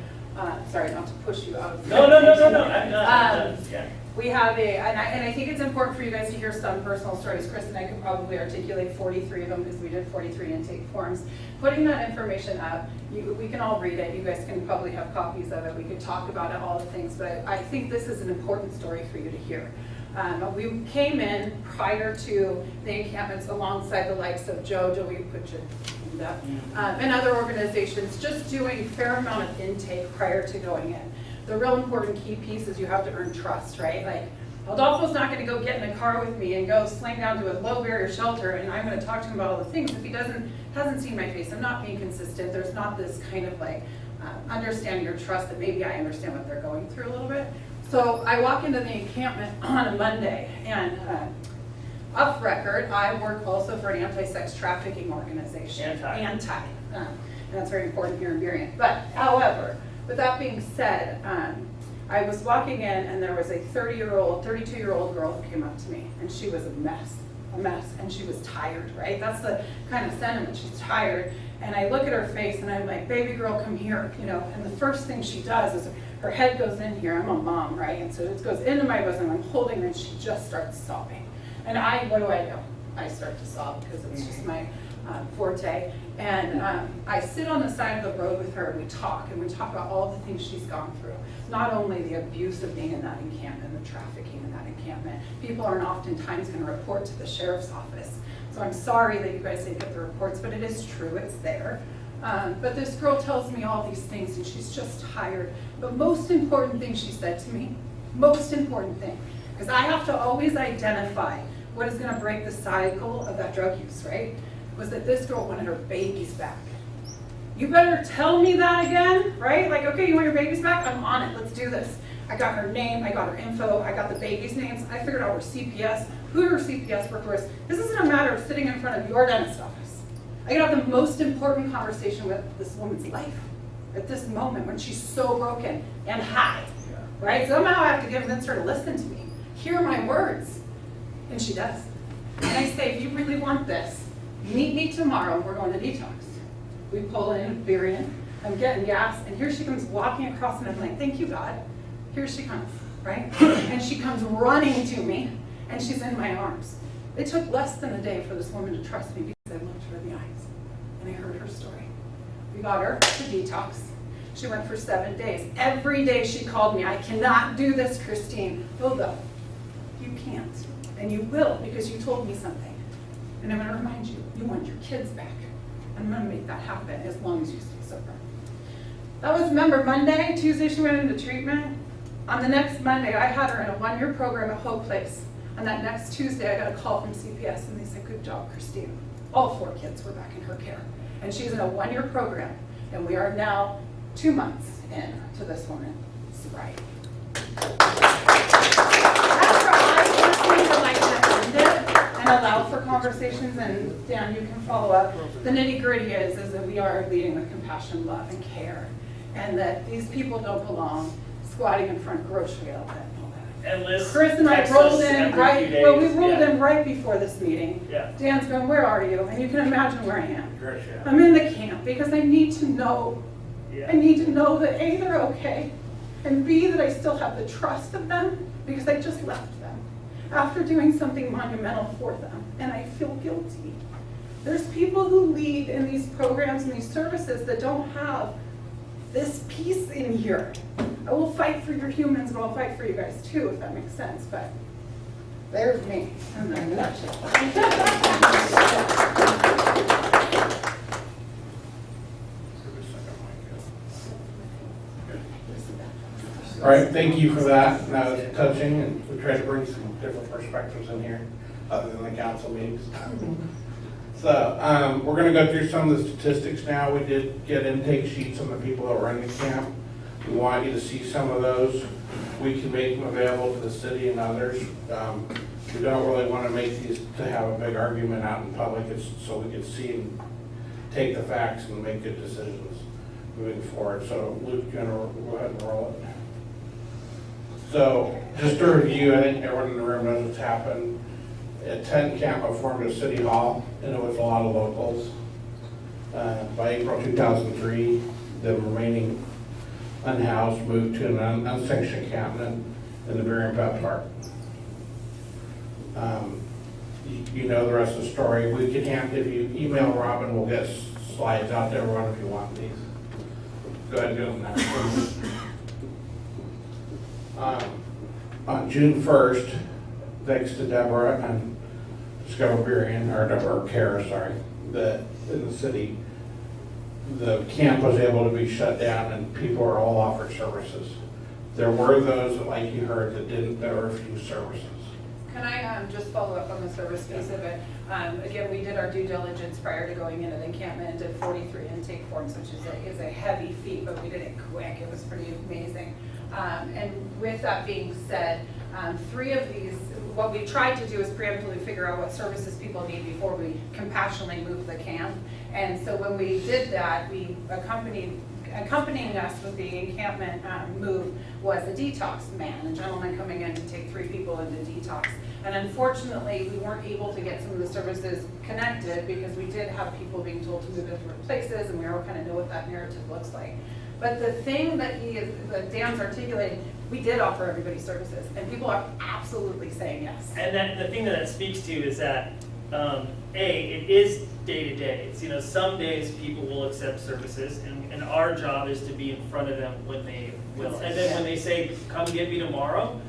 Sorry, not to push you out of the No, I'm not. Yeah. We have and I think it's important for you guys to hear some personal stories. Chris and I could probably articulate 43 of them because we did 43 intake forms. Putting that information up, we can all read it. You guys can probably have copies of it. We could talk about it, all the things, but I think this is an important story for you to hear. We came in prior to the encampments alongside the likes of Joe, we put you in that, and other organizations, just doing a fair amount of intake prior to going in. The real important key piece is you have to earn trust, right? Like, Adolfo's not gonna go get in a car with me and go sling down to a low barrier shelter and I'm gonna talk to him about all the things if he hasn't seen my face. I'm not being consistent. There's not this kind of like understanding or trust that maybe I understand what they're going through a little bit. So I walk into the encampment on a Monday, and off record, I work also for an anti-sex trafficking organization. Anti. And that's very important here in Burien. But however, with that being said, I was walking in and there was a 32-year-old girl who came up to me, and she was a mess, and she was tired, right? That's the kind of sentiment, she's tired. And I look at her face and I'm like, baby girl, come here, you know, and the first thing she does is her head goes in here. I'm a mom, right? And so it goes into my bosom, I'm holding her, and she just starts sobbing. And what do? I start to sob because it's just my forte. And I sit on the side of the road with her, and we talk about all the things she's gone through. Not only the abuse of being in that encampment, the trafficking in that encampment. People aren't oftentimes going to report to the sheriff's office. So I'm sorry that you guys didn't get the reports, but it is true, it's there. But this girl tells me all these things, and she's just tired. But most important thing she said to me, most important thing, because I have to always identify what is going to break the cycle of that drug use, right? Was that this girl wanted her babies back. You better tell me that again, right? Like, okay, you want your babies back? I'm on it, let's do this. I got her name, I got her info, I got the babies' names, I figured out her CPS, who her CPS worked with. This isn't a matter of sitting in front of your dentist office. I got the most important conversation with this woman's life at this moment when she's so broken and high, right? Somehow I have to convince her to listen to me, hear my words, and she does. And I say, if you really want this, meet me tomorrow, we're going to detox. We pull in Burien, I'm getting gas, and here she comes walking across, and I'm like, thank you, God. Here she comes, right? And she comes running to me, and she's in my arms. It took less than a day for this woman to trust me because I looked her in the eyes, and I heard her story. We got her to detox. She went for 7 days. Every day she called me, I cannot do this, Kristine. Hilda, you can't, and you will, because you told me something. And I'm going to remind you, you want your kids back. I'm going to make that happen as long as you stay sober. That was, remember, Monday. Tuesday she went into treatment. On the next Monday, I had her in a 1-year program at Hope Place. On that next Tuesday, I got a call from CPS, and they said, good job, Kristine. All 4 kids were back in her care. And she's in a 1-year program, and we are now 2 months in to this woman's sobriety. That's where I personally would like to end it and allow for conversations, and Dan, you can follow up. The nitty-gritty is that we are leading with compassion, love, and care, and that these people don't belong squatting in front of grocery outlet and all that. And Liz, Chris and I text rolled us in every right, few well, we days. rolled Yeah. in right before this meeting. Yeah. Dan's going, where are you? And you can imagine where I am. Great, yeah. I'm in the camp because I need to know. Yeah. I need to know that A, they're okay, and B, that I still have the trust of them because I just left them after doing something monumental for them, and I feel guilty. There's people who lead in these programs and these services that don't have this piece in here. I will fight for your humans, but I'll fight for you guys too, if that makes sense, but there's me in a nutshell. All right, thank you for that. That was touching, and we try to bring some different perspectives in here, other than the council meetings. So we're going to go through some of the statistics now. We did get intake sheets on the people that were in the camp. We want you to see some of those. We can make them available to the city and others. We don't really want to make these to have a big argument out in public. It's so we can see and take the facts and make good decisions. moving forward. So Luke, you want to go ahead and roll it? So just to review, I think everyone in the room knows what's happened. A tent camp formed at City Hall, and it was a lot of locals. By April 2003, the remaining unhoused moved to an unsanctioned encampment in the Burien Park. You know the rest of the story. We can if you email Robyn, we'll get slides out to everyone if you want these. Go ahead and do them now. On June 1st, thanks to Deborah and Discover Burien, or Deborah Kara, sorry, in the city, the camp was able to be shut down and people are all offered services. There were those, like you heard, that didn't, there were a few services. Can I just follow up on the service piece of it? Again, we did our due diligence prior to going into the encampment and did 43 intake forms, which is a heavy feat, but we did it quick. It was pretty amazing. And with that being said, 3 of these, what we tried to do is preemptively figure out what services people need before we compassionately move the camp. And so when we did that, we accompanying us with the encampment move was a detox man, a gentleman coming in to take 3 people into detox. And unfortunately, we weren't able to get some of the services connected because we did have people being told to move to different places, and we all kind of know what that narrative looks like. But the thing that Dan's articulating, we did offer everybody services, and people are absolutely saying yes. And then the thing that speaks to is that, it is day to day. It's, some days people will accept services, and our job is to be in front of them when they will. And then when they say, come get me tomorrow,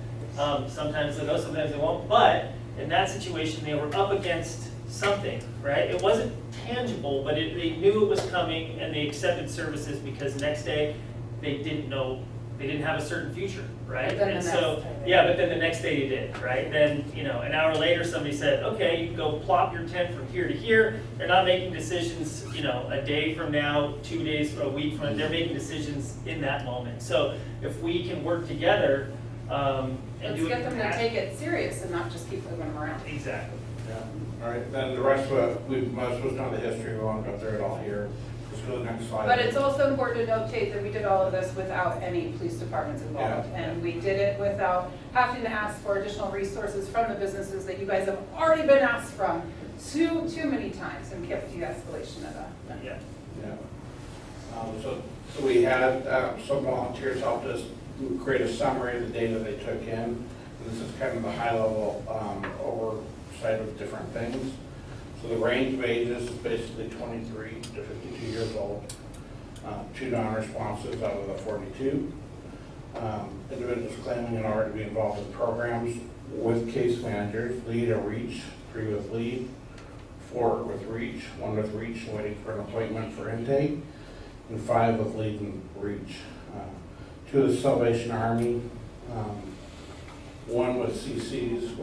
sometimes they'll go, sometimes they won't. But in that situation, they were up against something, right? It wasn't tangible, but they knew it was coming, and they accepted services because next day they didn't know, they didn't have a certain future, right? And so, yeah, but then the next day you did, right? Then, an hour later somebody said, okay, you can go plop your tent from here to here. They're not making decisions, a day from now, 2 days, a week from now. They're making decisions in that moment. So if we can work together and Let's do it. get them to take it serious and not just keep moving them around. Exactly. Yeah, all right, then the rest of it, we most was not the history, we won't go through it all here. Let's go to the next slide. But it's also important to notate that we did all of this without any police departments involved. Yeah. And we did it without having to ask for additional resources from the businesses that you guys have already been asked from too many times and kept de-escalation of that. Yeah. Yeah. So we had some volunteers helped us create a summary of the data they took in. And this is kind of the high level oversight of different things. So the range of ages is basically 23 to 52 years old. 2 non-responses out of the 42. Individuals claiming in order to be involved in programs with case managers, lead or reach, 3 with lead, 4 with reach, 1 with reach waiting for an appointment for intake, and 5 with lead and reach. 2 with Salvation Army, 1 with CCs,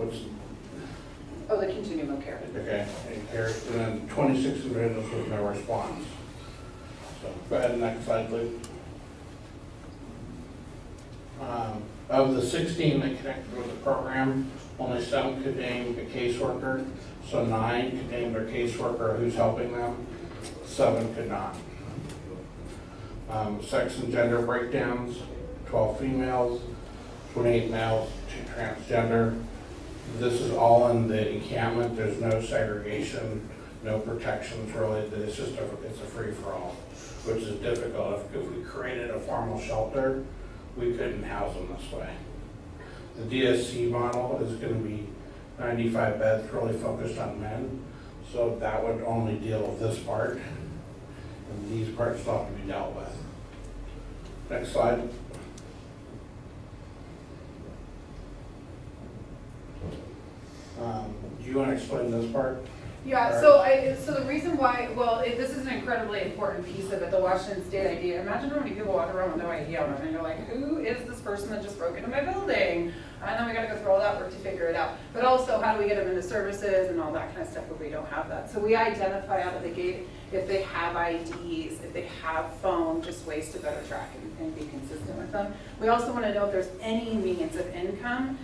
Oh, the continuum of care. okay, and then 26 individuals with no response. So go ahead, next slide, please. Of the 16 that connected with the program, only 7 could name a caseworker, so 9 could name their caseworker who's helping them, 7 could not. Sex and gender breakdowns, 12 females, 28 males, 2 transgender. This is all in the encampment. There's no segregation, no protections really. It's just it's a free-for-all, which is difficult. If we created a formal shelter, we couldn't house them this way. The DSC model is going to be 95 beds, really focused on men. So that would only deal with this part, and these parts still have to be dealt with. Next slide. Do you want to explain this part? Yeah, so the reason why, this is an incredibly important piece of it, the Washington State ID. Imagine how many people walk around with no ID on them, and you're like, who is this person that just broke into my building? And then we gotta go through all that work to figure it out. But also, how do we get them into services and all that kind of stuff if we don't have that? So we identify out of the gate, if they have IDs, if they have phone, just ways to better track and be consistent with them. We also want to know if there's any means of income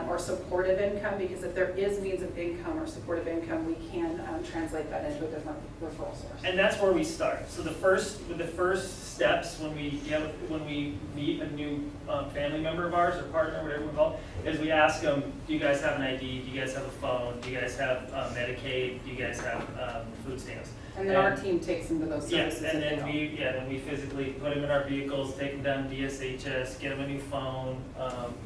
or supportive income, because if there is means of income or supportive income, we can translate that into a different referral source. And that's where we start. So the first steps when we meet a new family member of ours or partner, whatever we call it, is we ask them, do you guys have an ID? Do you guys have a phone? Do you guys have Medicaid? Do you guys have food stamps? And then our team takes them to those services. Yes, and if they then don't. we physically put them in our vehicles, take them down to DSHS, get them a new phone,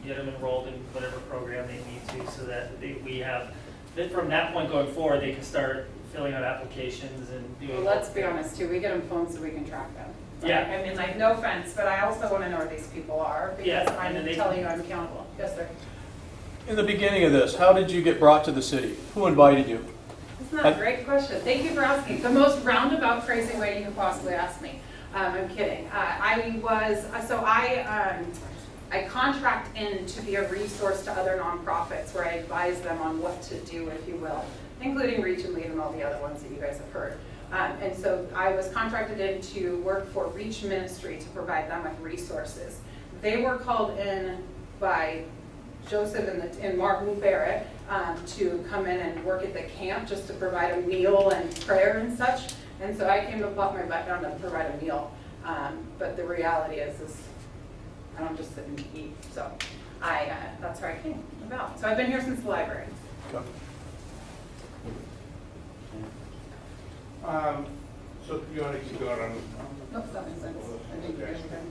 get them enrolled in whatever program they need to, so that we have, that from that point going forward, they can start filling out applications and doing. Well, let's be honest too, we get them phones so we can track them. Right? Yeah. I mean, like, no offense, but I also want to know where these people are, Yeah, because and I'm then telling you I'm accountable. Yes, sir. In the beginning of this, how did you get brought to the city? Who invited you? That's not a great question. Thank you for asking. The most roundabout, crazy way you could possibly ask me. I'm kidding. I contract in to be a resource to other nonprofits where I advise them on what to do, if you will, including Reach and Lead and all the other ones that you guys have heard. And so I was contracted in to work for Reach Ministry to provide them with resources. They were called in by Joseph and Martin Barrett to come in and work at the camp just to provide a meal and prayer and such. And so I came to pop my butt down to provide a meal. But the reality is I don't just sit and eat. So that's where I came about. So I've been here since the library. Okay. So you want to keep going on? Nope, that makes sense. I think you guys are good.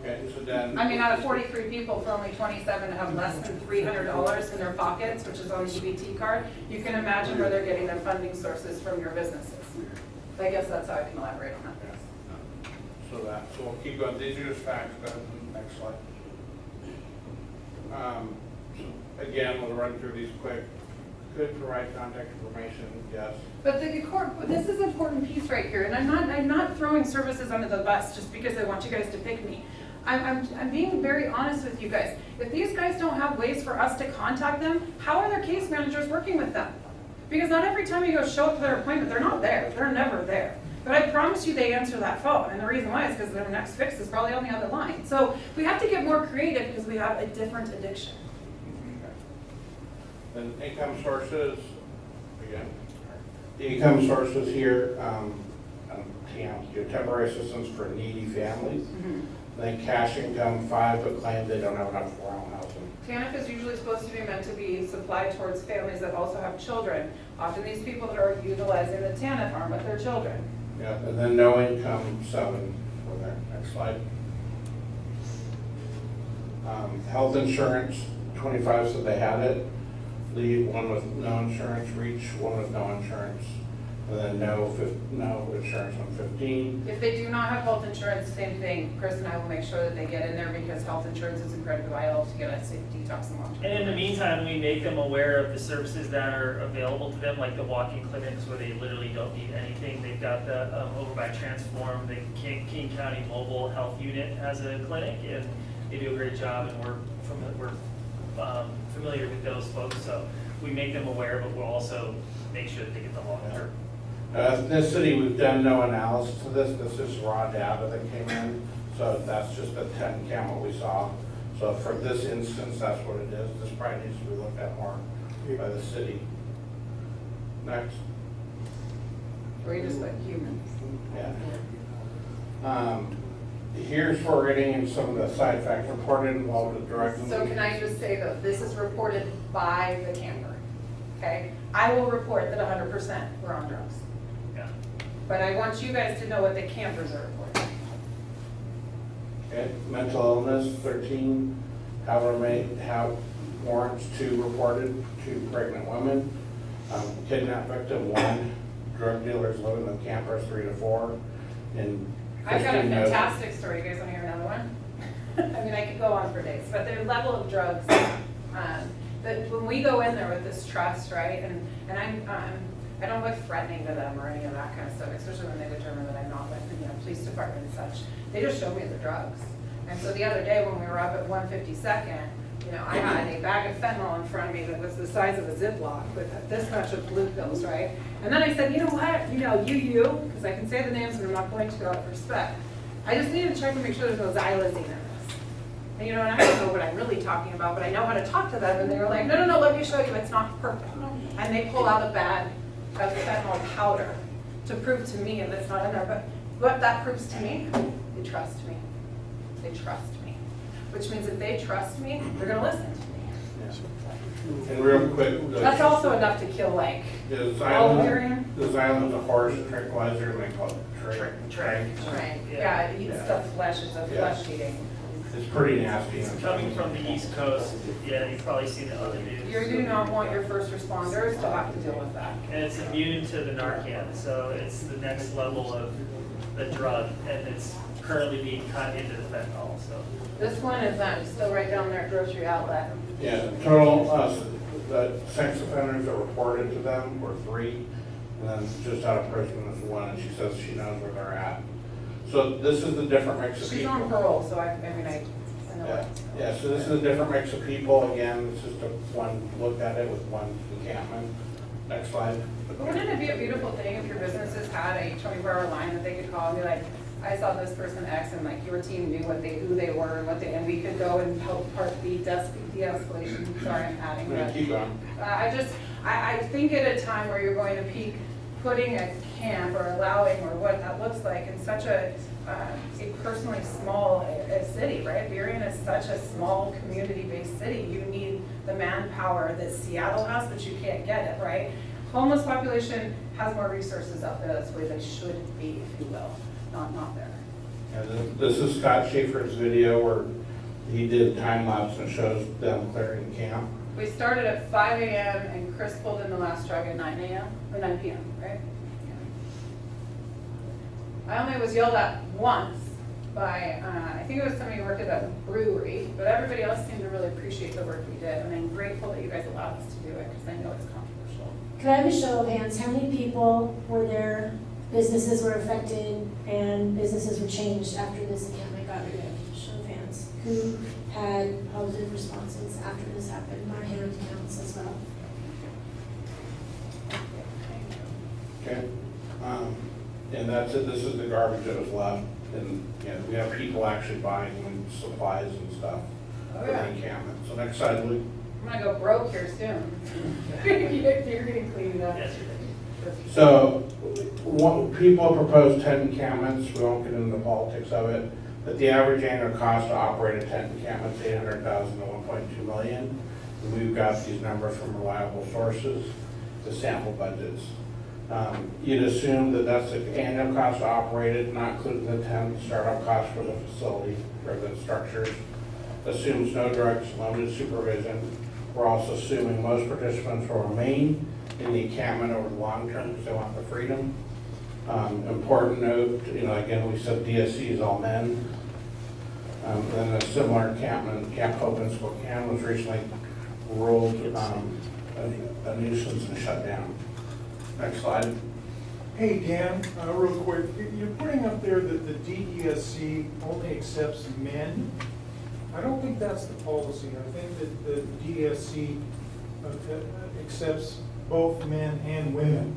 Okay, so then. I mean, out of 43 people, for only 27 to have less than $300 in their pockets, which is on the EBT card, you can imagine where they're getting their funding sources from your businesses. I guess that's how I can elaborate on that. So we'll keep going. These are just facts. Go ahead to the next slide. Again, we'll run through these quick. Could provide contact information, yes. But the Corp, this is an important piece right here, and I'm not throwing services under the bus just because I want you guys to pick me. I'm being very honest with you guys. If these guys don't have ways for us to contact them, how are their case managers working with them? Because not every time you go show up to their appointment, they're not there. They're never there. But I promise you they answer that phone, and the reason why is because their next fix is probably on the other line. So we have to get more creative because we have a different addiction. Then income sources, again, the income sources here, temporary assistance for needy families. Mm-hmm. Then cash income, 5, but claim they don't have enough for home housing. TANF is usually supposed to be meant to be supplied towards families that also have children. Often these people that are utilizing the TANF aren't with their children. Yeah, and then no income, 7 for there. Next slide. Health insurance, 25 said they had it. Lead, 1 with no insurance. Reach, 1 with no insurance. And then no insurance on 15. If they do not have health insurance, same thing. Chris and I will make sure that they get in there because health insurance is incredibly vital to get a safe detox and long-term. And in the meantime, we make them aware of the services that are available to them, like the walk-in clinics where they literally don't need anything. They've got the, over by Transform, the King County Mobile Health Unit has a clinic, and they do a great job, and we're familiar with those folks. So we make them aware, but we'll also make sure that they get the long-term. Ethnicity, we've done no analysis of this. This is raw data that came in. So that's just a 10 count what we saw. So for this instance, that's what it is. This probably needs to be looked at more by the city. Next. Or you just like humans. Yeah. Here's where we're getting in some of the side facts reported involved with drug. So can I just say though, this is reported by the camper, okay? I will report that 100% were on drugs. Yeah. But I want you guys to know what the campers are reporting. Okay. Mental illness, 13. Have warrants 2 reported, 2 pregnant women. Kidnap victim 1. Drug dealers living in the campers 3 to 4. And I've got a Kristine knows- fantastic story. You guys want to hear another one? I mean, I could go on for days, but their level of drugs, that when we go in there with this trust, right, and I don't look threatening to them or any of that kind of stuff, especially when they determine that I'm not with the police department and such. They just show me the drugs. And so the other day when we were up at 152nd, You know, I had a bag of fentanyl in front of me that was the size of a Ziploc with this much of blue pills, right? And then I said, you know what, because I can say the names and I'm not going to out of respect. I just needed to check and make sure there's no xylazine in this. And and I don't know what I'm really talking about, but I know how to talk to them. And they were like, no, let me show you, it's not purple. And they pull out a bag of fentanyl powder to prove to me that it's not in there. But what that proves to me, they trust me. They trust me. Which means if they trust me, they're gonna listen to me. And real quick. That's also enough to kill like The all of Burien. Xylem's a horse tranquilizer, and they call it trank. Right, yeah, it eats the flesh, it's a flesh eating. It's pretty nasty. It's coming from the East Coast, yeah, you've probably seen the other news. You do not want your first responders to have to deal with that. And it's immune to the Narcan, so it's the next level of the drug, and it's currently being cut into the fentanyl, so. This one is still right down there at grocery outlet. Yeah, total, the sex offenders that reported to them were 3, and then just out of prison is 1, and she says she knows where they're at. So this is the different mix of She's people. on parole, so I know Yeah, it. yeah, so this is a different mix of people. Again, it's just one look at it with one encampment. Next slide. Wouldn't it be a beautiful thing if your businesses had a 24-hour line that they could call and be like, I saw this person X, and like your team knew who they were and we could go and help part the de-escalation. Sorry, I'm adding that. Keep going. I think at a time where you're going to peak, putting a camp or allowing or what that looks like in such a personally small city, right? Burien is such a small community-based city. You need the manpower that Seattle has, but you can't get it, right? Homeless population has more resources out there. That's where they should be, if you will, not there. And this is Scott Schaefer's video where he did time lapse and shows them clearing camp. We started at 5 a.m. and Chris pulled in the last truck at 9 a.m. or 9 p.m., right? Yeah. I only was yelled at once by, I think it was somebody who worked at a brewery, but everybody else seemed to really appreciate the work we did. And I'm grateful that you guys allowed us to do it because I know it's controversial. Could I have a show of hands? How many people were there, businesses were affected, and businesses were changed after this encampment got rid of? Show of hands. Who had positive responses after this happened? My hand counts as well. Okay. And that's it. This is the garbage that was left. And we have people actually buying supplies and stuff for the encampment. So next slide, Luke. I'm gonna go broke here soon. You're getting cleaned up. Yes, So people have proposed tent encampments. We won't get into the politics of it. But the average annual cost to operate a tent encampment is $800,000 to $1.2 million. And we've got these numbers from reliable sources, the sample budgets. You'd assume that that's the annual cost to operate it, not including the tent, startup cost for the facility, or the structures. Assumes no drugs, limited supervision. We're also assuming most participants will remain in the encampment over the long term because they want the freedom. Important note, again, we said DSC is all men. Then a similar encampment, Camp Hope in Spokane was recently ruled a nuisance and shut down. Next slide. Hey, Dan, real quick, you're putting up there that the DESC only accepts men. I don't think that's the policy. I think that the DESC accepts both men and women.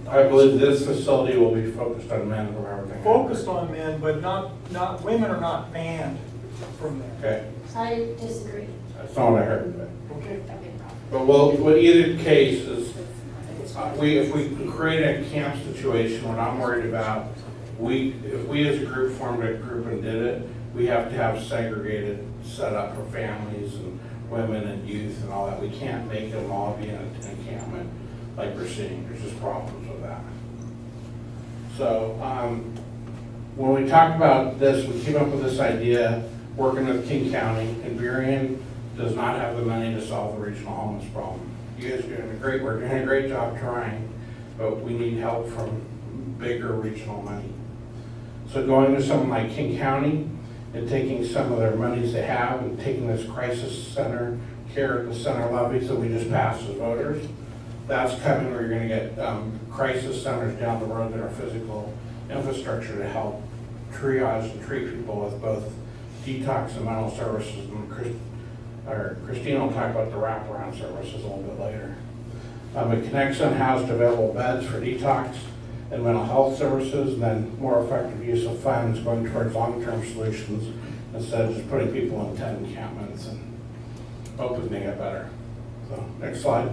I believe this facility will be focused on men from everything. Focused on men, but not women are not banned from there. Okay, I disagree. that's not what I heard. Okay. But well, either case is, if we create a camp situation, we're not worried about, if we as a group formed a group and did it, we have to have segregated setup for families and women and youth and all that. We can't make them all be in an encampment like we're seeing. There's just problems with that. So when we talk about this, we came up with this idea working with King County, and Burien does not have the money to solve the regional homeless problem. You guys are we're doing a great job trying, but we need help from bigger regional money. So going to someone like King County and taking some of their monies they have and taking this crisis center care at the center levies that we just passed as voters, that's coming where you're going to get crisis centers down the road that are physical infrastructure to help triage and treat people with both detox and mental services. And Kristine will talk about the wraparound services a little bit later. It connects in-house available beds for detox and mental health services, and then more effective use of funds going towards long-term solutions instead of just putting people in tent encampments, and hoping they get better. So, next slide.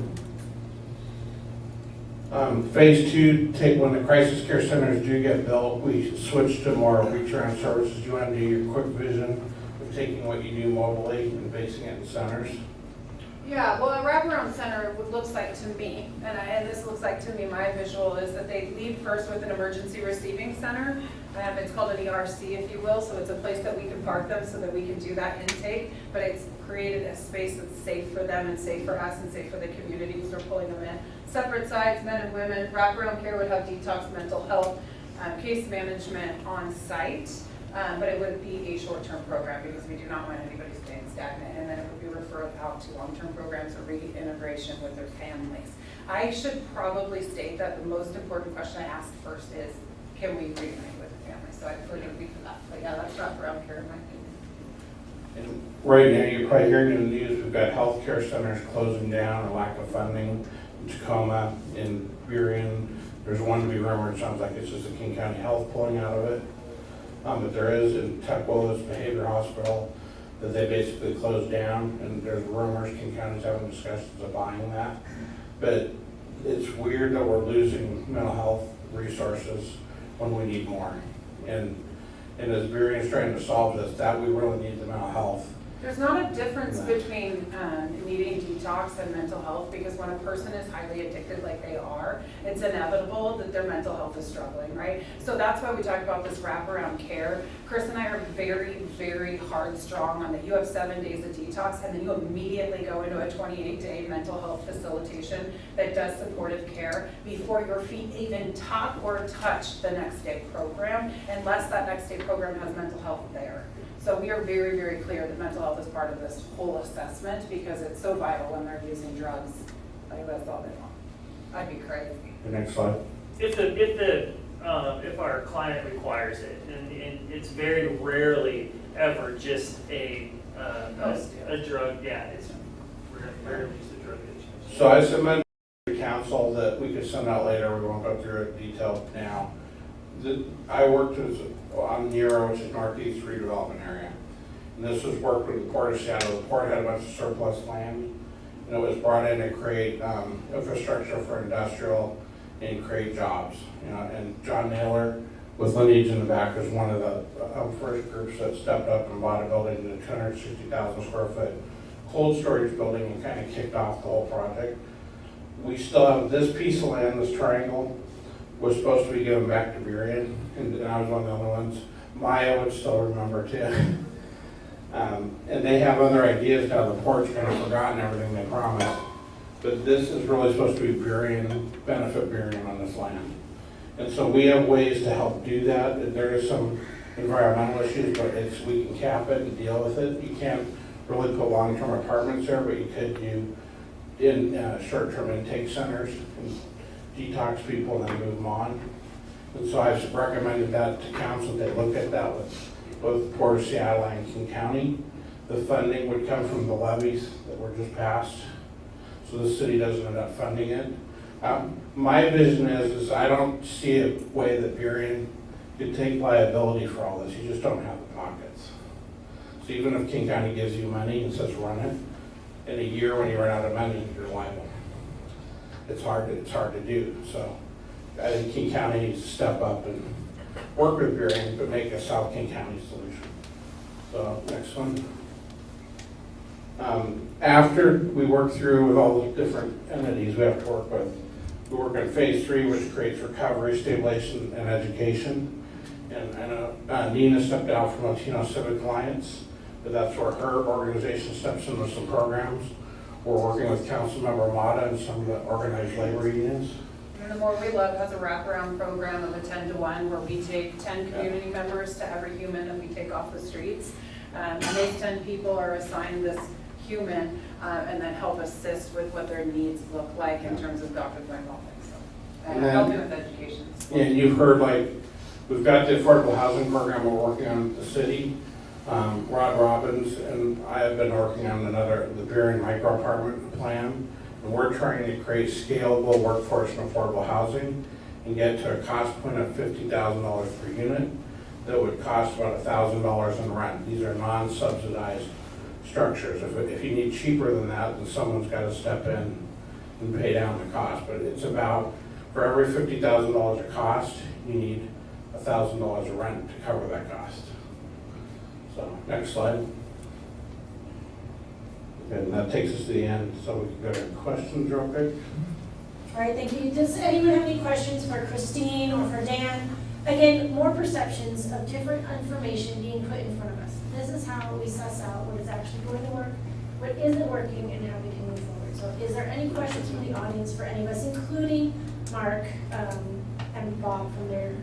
Phase 2, when the crisis care centers do get built, we switch to more reach-around services. Do you want to do your quick vision of taking what you do mobily and basing it in centers? Yeah, well, a wraparound center looks like to me, and this looks like to me, my visual is that they lead first with an emergency receiving center. It's called an ERC, if you will, so it's a place that we can park them so that we can do that intake, but it's created a space that's safe for them and safe for us and safe for the community because we're pulling them in. Separate sides, men and women. Wraparound care would have detox, mental health, case management on site. But it would be a short-term program because we do not want anybody staying stagnant, and then it would be referred out to long-term programs or reintegration with their families. I should probably state that the most important question I ask first is, can we reunite with the family? So I prefer to leave that. But yeah, that's wraparound care in my opinion. And right now, you're probably hearing in the news, we've got healthcare centers closing down or lack of funding in Tacoma, in Burien. There's one to be rumored, sounds like it's just the King County Health pulling out of it. But there is in Tuckwell's Behavior Hospital that they basically closed down, and there's rumors King County's having discussions of buying that. But it's weird that we're losing mental health resources when we need more. And as Burien's trying to solve this, that we really need the mental health. There's not a difference between needing detox and mental health, because when a person is highly addicted like they are, it's inevitable that their mental health is struggling, right? So that's why we talk about this wraparound care. Chris and I are very, very hard strong on that. You have 7 days of detox, and then you immediately go into a 28-day mental health facilitation that does supportive care before your feet even tap or touch the next day program, unless that next day program has mental health there. So we are very, very clear that mental health is part of this whole assessment because it's so vital when they're using drugs. Like that's all they want. I'd be crazy. The next slide. If our client requires it, and it's very rarely ever just a drug, yeah, it's rarely just a drug issue. So I submitted to council that we could send out later. We won't go through it in detail now. I worked on Nero, which is Northeast redevelopment area. And this was worked with the Port of Seattle. The port had a bunch of surplus land, and it was brought in to create infrastructure for industrial and create jobs. You know, and John Naylor with lineage in the back was one of the first groups that stepped up and bought a building in a 260,000 square foot cold storage building and kind of kicked off the whole project. We still have this piece of land, this triangle, was supposed to be given back to Burien, and I was one of the only ones. Maya would still remember too. And they have other ideas down the porch, kind of forgotten everything they promised. But this is really supposed to be Burien, benefit Burien on this land. And so we have ways to help do that. There is some environmental issues, but we can cap it and deal with it. You can't really put long-term apartments there, but you could do in short-term intake centers and detox people and then move them on. And so I've recommended that to council. They look at that with both Port of Seattle and King County. The funding would come from the levies that were just passed, so the city doesn't end up funding it. My vision is I don't see a way that Burien could take liability for all this. You just don't have the pockets. So even if King County gives you money and says run it, in a year when you run out of money, you're liable. It's hard to do. So I think King County needs to step up and work with Burien, but make a South King County solution. So next one. After we work through with all the different entities we have to work with, we work on phase 3, which creates recovery, stabilization, and education. And I know Nina stepped out from Latino Civic Alliance, but that's where her organization steps in with some programs. We're working with Councilmember Mata and some of the organized labor unions. And the More We Love has a wraparound program of a 10-to-1 where we take 10 community members to every human that we take off the streets. And those 10 people are assigned this human and then help assist with what their needs look like in terms of doctor's involvement. So, and helping with education. And you've heard, like, we've got the affordable housing program we're working on with the city. Rod Robbins and I have been working on the Burien micro apartment plan. And we're trying to create scalable workforce and affordable housing and get to a cost point of $50,000 per unit that would cost about $1,000 in rent. These are non-subsidized structures. If you need cheaper than that, then someone's got to step in and pay down the cost. But it's about, for every $50,000 of cost, you need $1,000 of rent to cover that cost. So, next slide. And that takes us to the end, so we can go to questions real quick. All right, thank you. Does anyone have any questions for Kristine or for Dan? Again, more perceptions of different information being put in front of us. This is how we suss out what is actually going to work, what isn't working, and how we can move forward. So is there any questions from the audience for any of us, including Mark and Bob from their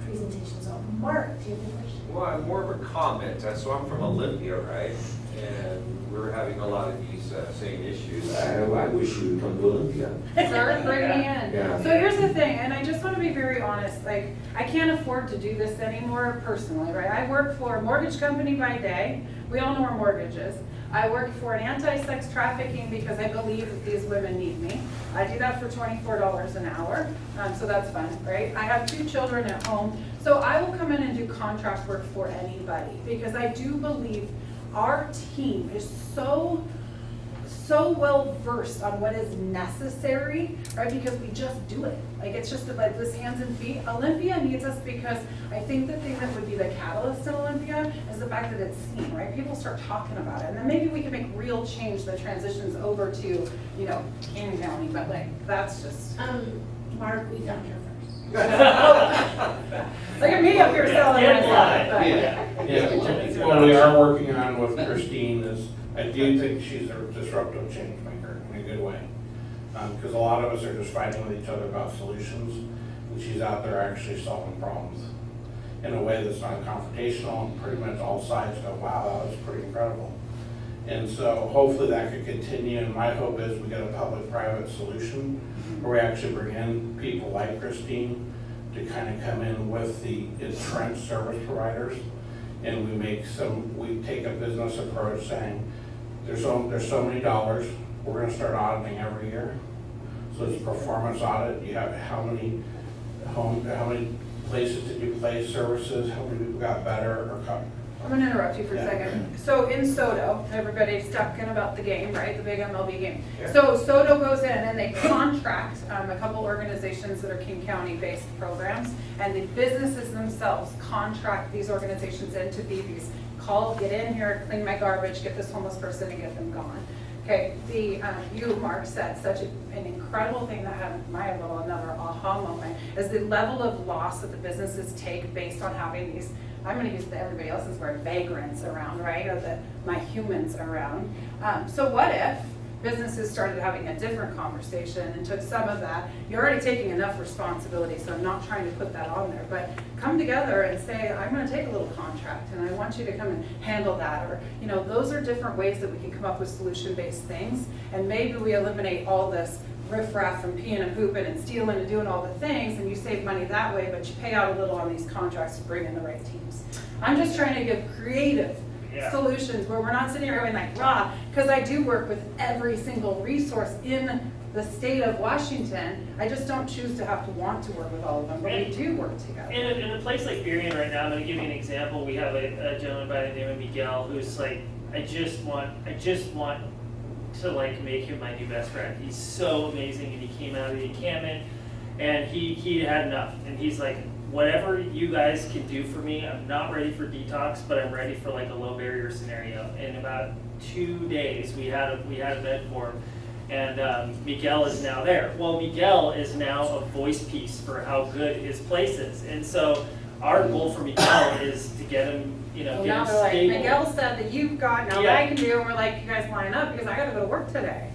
presentation? So Mark, do you have any questions? Well, I'm more of a comment. So I'm from Olympia, right? And we're having a lot of these same issues. I wish you would come to Olympia. Sir, bring me in. Yeah. So here's the thing, and I just want to be very honest, like, I can't afford to do this anymore personally, right? I work for a mortgage company by day. We all know our mortgages. I work for an anti-sex trafficking because I believe that these women need me. I do that for $24 an hour, so that's fun, right? I have 2 children at home, so I will come in and do contract work for anybody because I do believe our team is so well versed on what is necessary, right? Because we just do it. Like, it's just like this hands and feet. Olympia needs us because I think the thing that would be the catalyst in Olympia is the fact that it's seen, right? People start talking about it. And then maybe we can make real change that transitions over to, you know, Canyon County. But like, that's just. Mark, we found her first. Look at me up here selling myself. but- Yeah. What we are working on with Kristine is, I do think she's a disruptive change maker in a good way. Because a lot of us are just fighting with each other about solutions, and she's out there actually solving problems in a way that's not confrontational, and pretty much all sides go, wow, that was pretty incredible. And so hopefully that could continue, and my hope is we get a public-private solution where we actually bring in people like Kristine to kind of come in with the entrenched service providers, and we take a business approach saying, there's so many dollars, we're gonna start auditing every year. So it's a performance audit, you have how many places did you place services, how many people got better or cut. I'm gonna interrupt you for a second. So in Soto, everybody's talking about the game, right? The big MLB game. Yeah. So Soto goes in and they contract a couple organizations that are King County based programs, and the businesses themselves contract these organizations into BBs. Get in here, clean my garbage, get this homeless person and get them gone. Okay, you, Mark, said such an incredible thing that had another aha moment is the level of loss that the businesses take based on having these, I'm going to use everybody else's word, vagrants around, right? Or my humans around. So what if businesses started having a different conversation and took some of that? You're already taking enough responsibility, so I'm not trying to put that on there, but come together and say, I'm going to take a little contract and I want you to come and handle that. Or, you know, those are different ways that we can come up with solution-based things, and maybe we eliminate all this riffraff from peeing and pooping and stealing and doing all the things, and you save money that way, but you pay out a little on these contracts to bring in the right teams. I'm just trying to give creative solutions where we're not sitting here going like, rah, because I do work with every single resource in the state of Washington. I just don't choose to have to want to work with all of them, but we do work together. In a place like Burien right now, I'm going to give you an example. We have a gentleman by the name of Miguel who's like, I just want to like make him my new best friend. He's so amazing, and he came out of the encampment and he had enough, and he's like, whatever you guys can do for me, I'm not ready for detox, but I'm ready for like a low barrier scenario. In about 2 days, we had a bed for him, and Miguel is now there. Well, Miguel is now a voice piece for how good his place is, and so our goal for Miguel is to get him, Well, get now him they're like, stable. Miguel said that you've got, now Yeah. I can do, and we're like, you guys line up because I got to go to work today.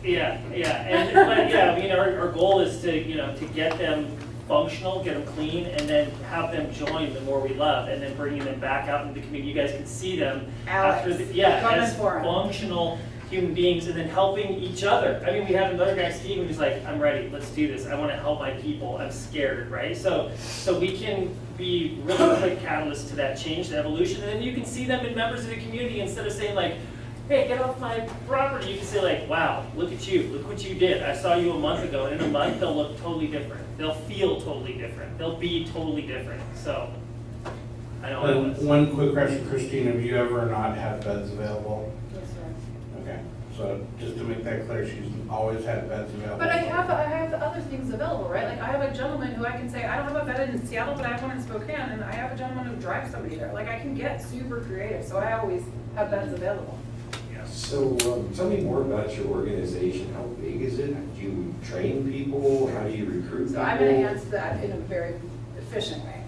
Our goal is to get them functional, get them clean, and then have them join the More We Love, and then bringing them back out into the community. You guys can see them Alex, after coming as for 'em. functional human beings and then helping each other. I mean, we had another guy, Steve, who's like, I'm ready, let's do this. I want to help my people, I'm scared, right? So we can be really quick catalysts to that change, that evolution, and then you can see them in members of the community instead of saying like, hey, get off my property. You can say like, wow, look at you, look what you did. I saw you a month ago, and in a month they'll look totally different. They'll feel totally different. They'll be totally different. So, I know. One quick question, Kristine, have you ever not had beds available? Yes, sir. Okay, so just to make that clear, she's always had beds available. But I have other things available, right? Like I have a gentleman who I can say, I don't have a bed in Seattle, but I have one in Spokane, and I have a gentleman who drives somebody there. Like I can get super creative, so I always have beds available. So tell me more about your organization. How big is it? Do you train people? How do you recruit people? So I'm going to answer that in a very efficient way.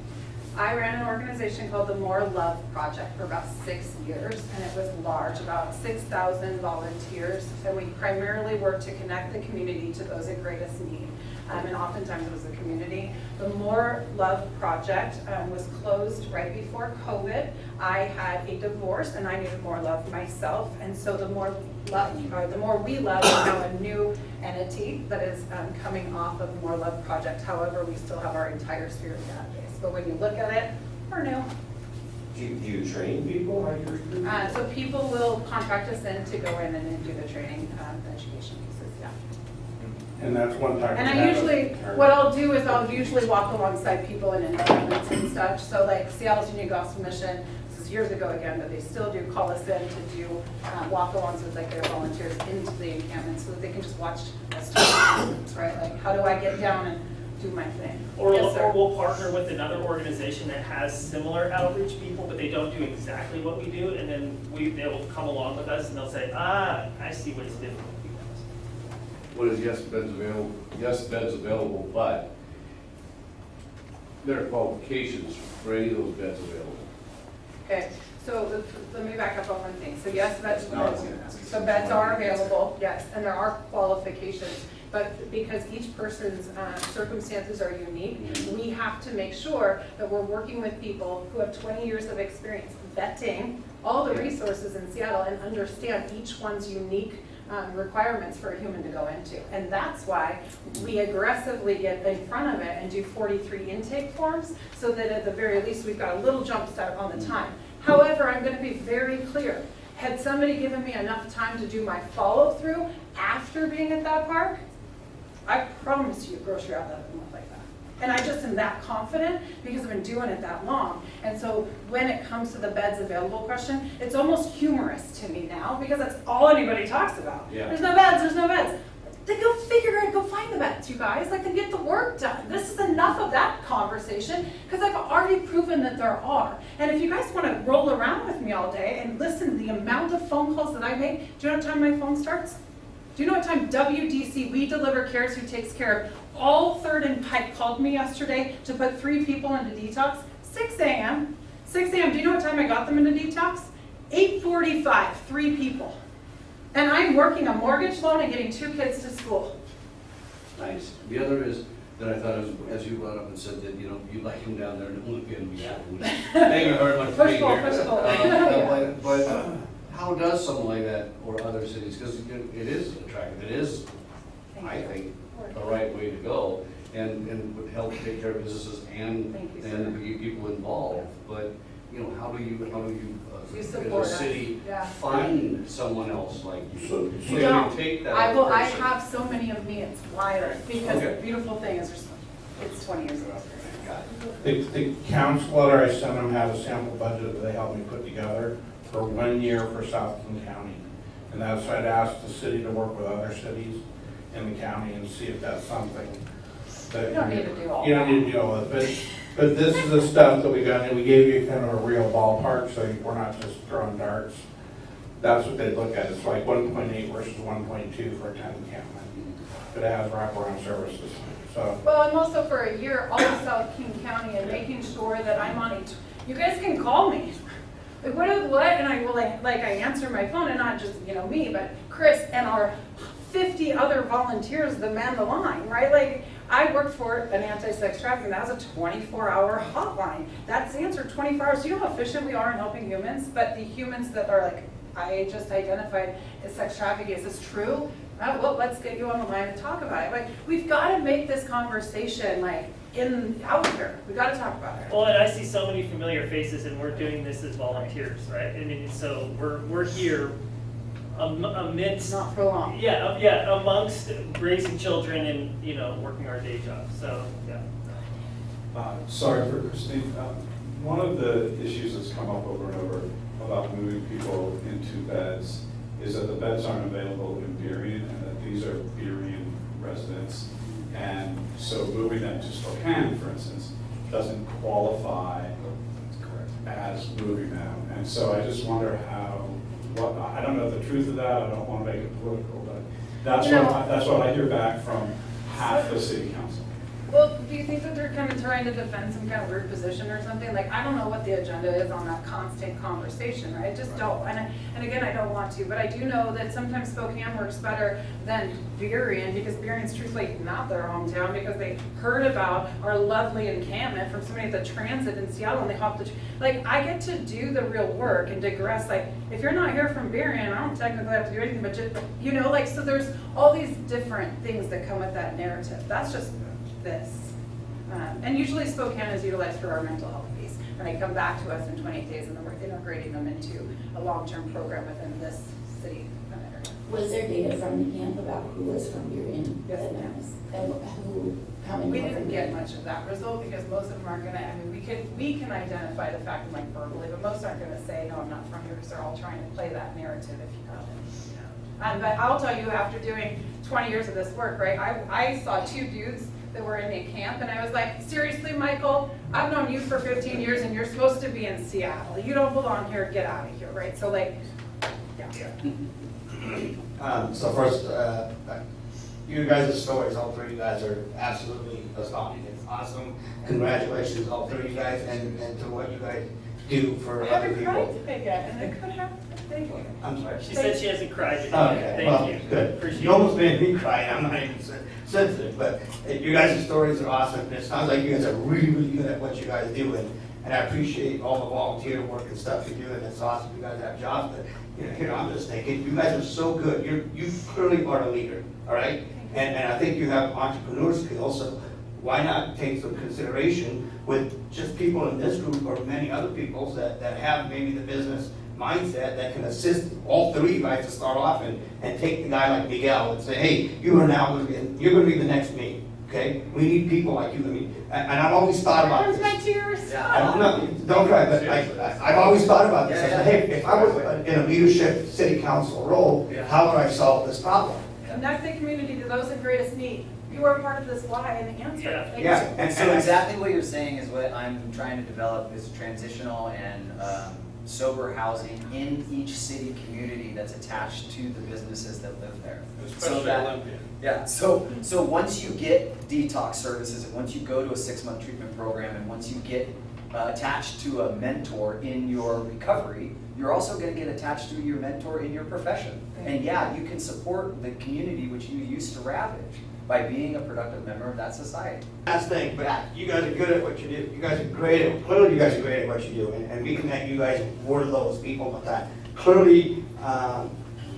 I ran an organization called the More Love Project for about 6 years, and it was large, about 6,000 volunteers, and we primarily worked to connect the community to those in greatest need. And oftentimes it was the community. The More Love Project was closed right before COVID. I had a divorce and I needed more love myself. And so the More We Love is now a new entity that is coming off of the More Love Project. However, we still have our entire Spirit database. But when you look at it, we're new. Do you train people? How do you recruit? So people will contract us in to go in and then do the training, the education pieces, yeah. And that's one type of. And I usually, what I'll do is I'll usually walk alongside people in encampments and such. So like Seattle's Union Gospel Mission, this is years ago again, but they still do call us in to do walk-alongs with like their volunteers into the encampment so that they can just watch us do, right? Like how do I get down and do my thing? Or Yes, sir. we'll partner with another organization that has similar outreach people, but they don't do exactly what we do, and then they will come along with us and they'll say, I see what's different. What is yes, beds available? Yes, beds available, but there are qualifications for any of those beds available. Okay, so let me back up on one thing. So yes, beds No. are available, yes, and there are qualifications. But because each person's circumstances are unique, we have to make sure that we're working with people who have 20 years of experience vetting all the resources in Seattle and understand each one's unique requirements for a human to go into. And that's why we aggressively get in front of it and do 43 intake forms so that at the very least we've got a little jump start on the time. However, I'm going to be very clear. Had somebody given me enough time to do my follow through after being at that park, I promise you grocery outlet wouldn't look like that. And I just am that confident because I've been doing it that long. And so when it comes to the beds available question, it's almost humorous to me now because that's all anybody talks about. Yeah. There's no beds, there's no beds. Then go figure it, go find the beds, you guys. Like, then get the work done. This is enough of that conversation because I've already proven that there are. And if you guys want to roll around with me all day and listen to the amount of phone calls that I make, do you know what time my phone starts? Do you know what time WDC, We Deliver Cares, who takes care of all 3rd and Pike, called me yesterday to put 3 people into detox? 6 a.m. 6 a.m. Do you know what time I got them into detox? 8:45, 3 people. And I'm working a mortgage loan and getting 2 kids to school. Nice. The other is that I thought, as you brought up and said that, you'd like him down there and look in. Thank you very much for being here. But how does someone like that or other cities, because it is attractive, it is, I think, the right way to go, and would help take care of businesses and the people involved. But how do you as a city find someone else like you? So You don't. take that. I have so many of me, it's wild. Because the beautiful thing is it's 20 years of experience. The council letter I sent them had a sample budget that they helped me put together for 1 year for South King County. And that's why I'd asked the city to work with other cities in the county and see if that's something that You don't need to do all you don't need to do all of it. But this is the stuff that we got, and we gave you kind of a real ballpark, so we're not just throwing darts. That's what they look at. It's like 1.8 versus 1.2 for a 10 encampment. But it has wraparound services. So. Well, I'm also for a year all of South King County and making sure that I'm on each. You guys can call me. Like, what? And I will I answer my phone, and not just me, but Chris and our 50 other volunteers that man the line, right? Like, I worked for an anti-sex trafficking. That was a 24-hour hotline. That's answered 24 hours. You know how efficient we are in helping humans, but the humans that are like I just identified as sex trafficking. Is this true? Well, let's get you on the line and talk about it. Like, we've got to make this conversation like out here. We got to talk about it. Well, and I see so many familiar faces, and we're doing this as volunteers, right? I mean, so we're here amidst. Not for long. Yeah, amongst raising children and, you know, working our day jobs. So, yeah. Sorry for Kristine. One of the issues that's come up over and over about moving people into beds is that the beds aren't available in Burien, and that these are Burien residents. And so moving them to Spokane, for instance, doesn't qualify as moving them. And so I just wonder I don't know the truth of that, I don't want to make it political, but that's what I hear back from half the city council. Well, do you think that they're kind of trying to defend some kind of weird position or something? Like, I don't know what the agenda is on that constant conversation, right? I just don't. And again, I don't want to, but I do know that sometimes Spokane works better than Burien, because Burien's truthfully not their hometown, because they heard about our lovely encampment from somebody at the transit in Seattle, and they hopped like, I get to do the real work and digress. Like, if you're not here from Burien, I don't technically have to do anything, but just, you know, like, so there's all these different things that come with that narrative. That's just this. And usually Spokane is utilized for our mental health piece. When they come back to us in 28 days, and then we're integrating them into a long-term program within this city area. Was there data from the camp about who was from Burien? Yes, ma'am. And how many? We didn't get much of that result, because most of them aren't gonna, I mean, we can identify the fact, like verbally, but most aren't gonna say, no, I'm not from here, because they're all trying to play that narrative, if you know. But I'll tell you, after doing 20 years of this work, right, I saw 2 dudes that were in a camp, and I was like, seriously, Michael, I've known you for 15 years, and you're supposed to be in Seattle. You don't belong here, get out of here, right? So like, yeah. So first, you guys' stories, all 3 of you guys are absolutely astounding. It's awesome. Congratulations, all 3 of you guys, and to what you guys do for I other haven't cried people. today yet, and it could happen. Thank you. I'm sorry. She said she hasn't cried today. Okay, Thank well, you. good. Appreciate You almost made me cry. I'm not even sensitive, but you guys' stories are awesome. It sounds like you guys are really, really good at what you guys do, and I appreciate all the volunteer work and stuff you do, and it's awesome you guys have jobs, but you know, I'm just thinking, you guys are so good. You clearly are a leader, all right? And I think you have entrepreneur skills, so why not take some consideration with just people in this group or many other people that have maybe the business mindset that can assist all 3 of you guys to start off and take the guy like Miguel and say, hey, you are now you're going to be the next me, okay? We need people like you. I mean, and I've always thought about this. Here's my tears. Don't cry, but I've always thought about this. I said, hey, if I was in a leadership city council role, how would I solve this problem? Connect the community to those in greatest need. You are part of this why and the answer. Yeah. And so exactly what you're saying is what I'm trying to develop, is transitional and sober housing in each city community that's attached to the businesses that live there. Especially Olympia. Yeah, so once you get detox services, and once you go to a 6-month treatment program, and once you get attached to a mentor in your recovery, you're also going to get attached to your mentor in your profession. And yeah, you can support the community which you used to ravage by being a productive member of that society. Last thing, but you guys are good at what you do. You guys are great at, clearly you guys are great at what you do, and we connect you guys were those people with that. Clearly,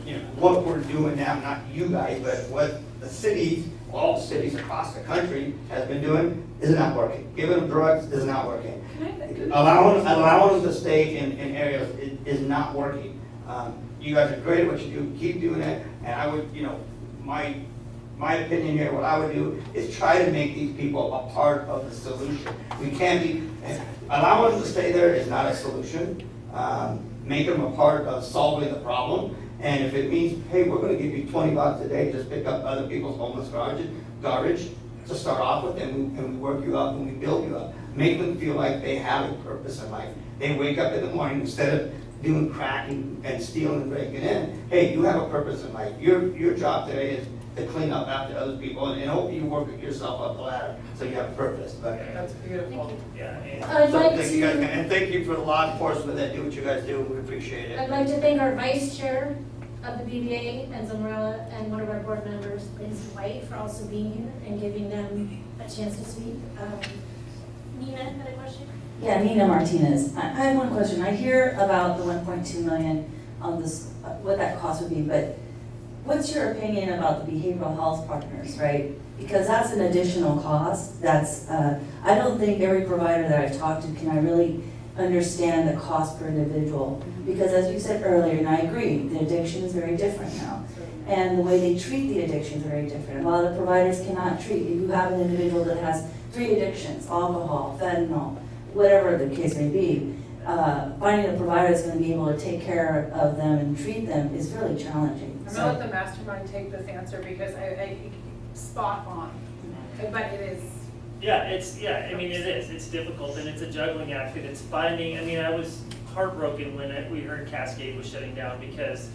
you know, what we're doing now, not you guys, but what the cities, all cities across the country has been doing is not working. Giving them drugs is not working. Allowing them to stay in areas is not working. You guys are great at what you do. Keep doing it, and I would, you know, my opinion here, what I would do is try to make these people a part of the solution. We can't be, allowing them to stay there is not a solution. Make them a part of solving the problem. And if it means, hey, we're gonna give you $20 a day, just pick up other people's homeless garbage to start off with, and we work you up and we build you up. Make them feel like they have a purpose in life. They wake up in the morning, instead of doing crack and stealing and breaking in, hey, you have a purpose in life. Your job today is to clean up after other people, and hope you work yourself up the ladder so you have a purpose. But that's beautiful. I'd like thank you guys, to, and thank you for the law enforcement that do what you guys do. We appreciate it. I'd like to thank our vice chair of the BBA, Enzo Morella, and one of our board members, Lindsay White, for also being here and giving them a chance to speak. Nina, had a question? Yeah, Nina Martinez. I have one question. I hear about the 1.2 million on this, what that cost would be, but what's your opinion about the behavioral health partners, right? Because that's an additional cost. That's, I don't think every provider that I've talked to can I really understand the cost per individual. Because as you said earlier, and I agree, the addiction is very different now. And the way they treat the addiction is very different. A lot of providers cannot treat. If you have an individual that has 3 addictions, alcohol, fentanyl, whatever the case may be, finding a provider that's going to be able to take care of them and treat them is really challenging. I'm gonna let the mastermind take this answer because I spot on, but it is. Yeah, I mean, it is. It's difficult and it's a juggling act and it's finding, I mean, I was heartbroken when we heard Cascade was shutting down because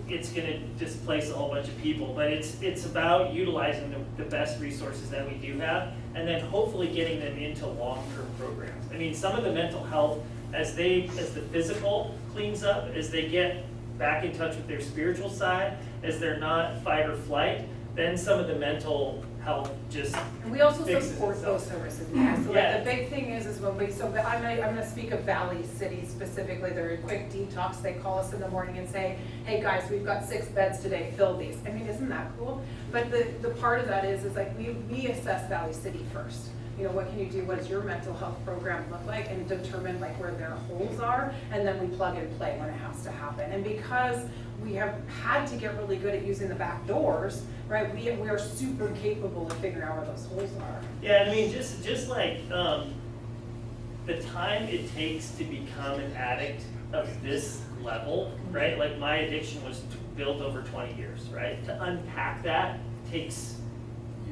it's gonna displace a whole bunch of people, but it's about utilizing the best resources that we do have and then hopefully getting them into long-term programs. I mean, some of the mental health, as the physical cleans up, as they get back in touch with their spiritual side, as they're not fight or flight, then some of the mental health just And we also fixes support itself. those services. Yeah. So Yeah. like the big thing is when we, so I'm gonna speak of Valley City specifically. They're a quick detox. They call us in the morning and say, hey guys, we've got 6 beds today, fill these. I mean, isn't that cool? But the part of that is like we assess Valley City first. You know, what can you do? What does your mental health program look like? And determine like where their holes are, and then we plug and play when it has to happen. And because we have had to get really good at using the back doors, right? We are super capable of figuring out where those holes are. Yeah, I mean, just like the time it takes to become an addict of this level, right? Like my addiction was built over 20 years, right? To unpack that takes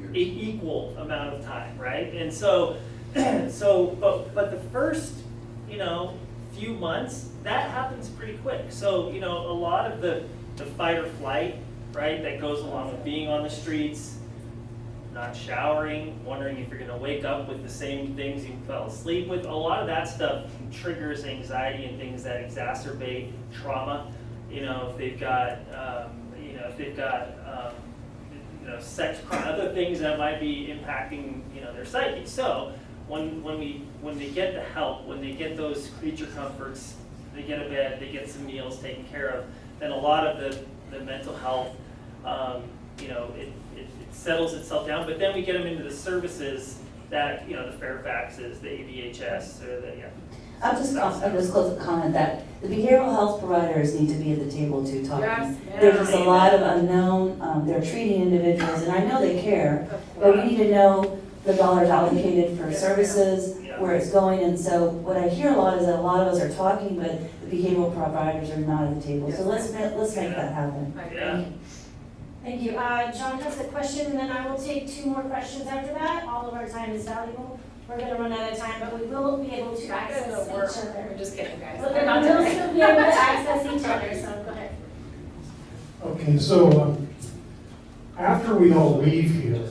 an equal amount of time, right? And so, but the first, few months, that happens pretty quick. So, a lot of the fight or flight, right, that goes along with being on the streets, not showering, wondering if you're gonna wake up with the same things you fell asleep with, a lot of that stuff triggers anxiety and things that exacerbate trauma. If they've got, sex crime, other things that might be impacting, their psyche. So when they get the help, when they get those creature comforts, they get a bed, they get some meals taken care of, then a lot of the mental health, it settles itself down. But then we get them into the services that, the Fairfaxes, the ABHS, or the, I'll just close the comment that the behavioral health providers need to be at the table too talking. Yes, There's just a lot of unknown, they're treating individuals, and I know they care, but we need to know the dollars allocated for services, where it's going, and so what I hear a lot is that a lot of us are talking, but the behavioral providers are not at the table. So let's make that happen. Yeah. Thank you. John has a question, and then I will take 2 more questions after that. All of our time is valuable. We're gonna run out of time, but we will be able to access each other. I'm just kidding, guys. But we'll still be able to access each other, so go ahead. Okay, so after we all leave here,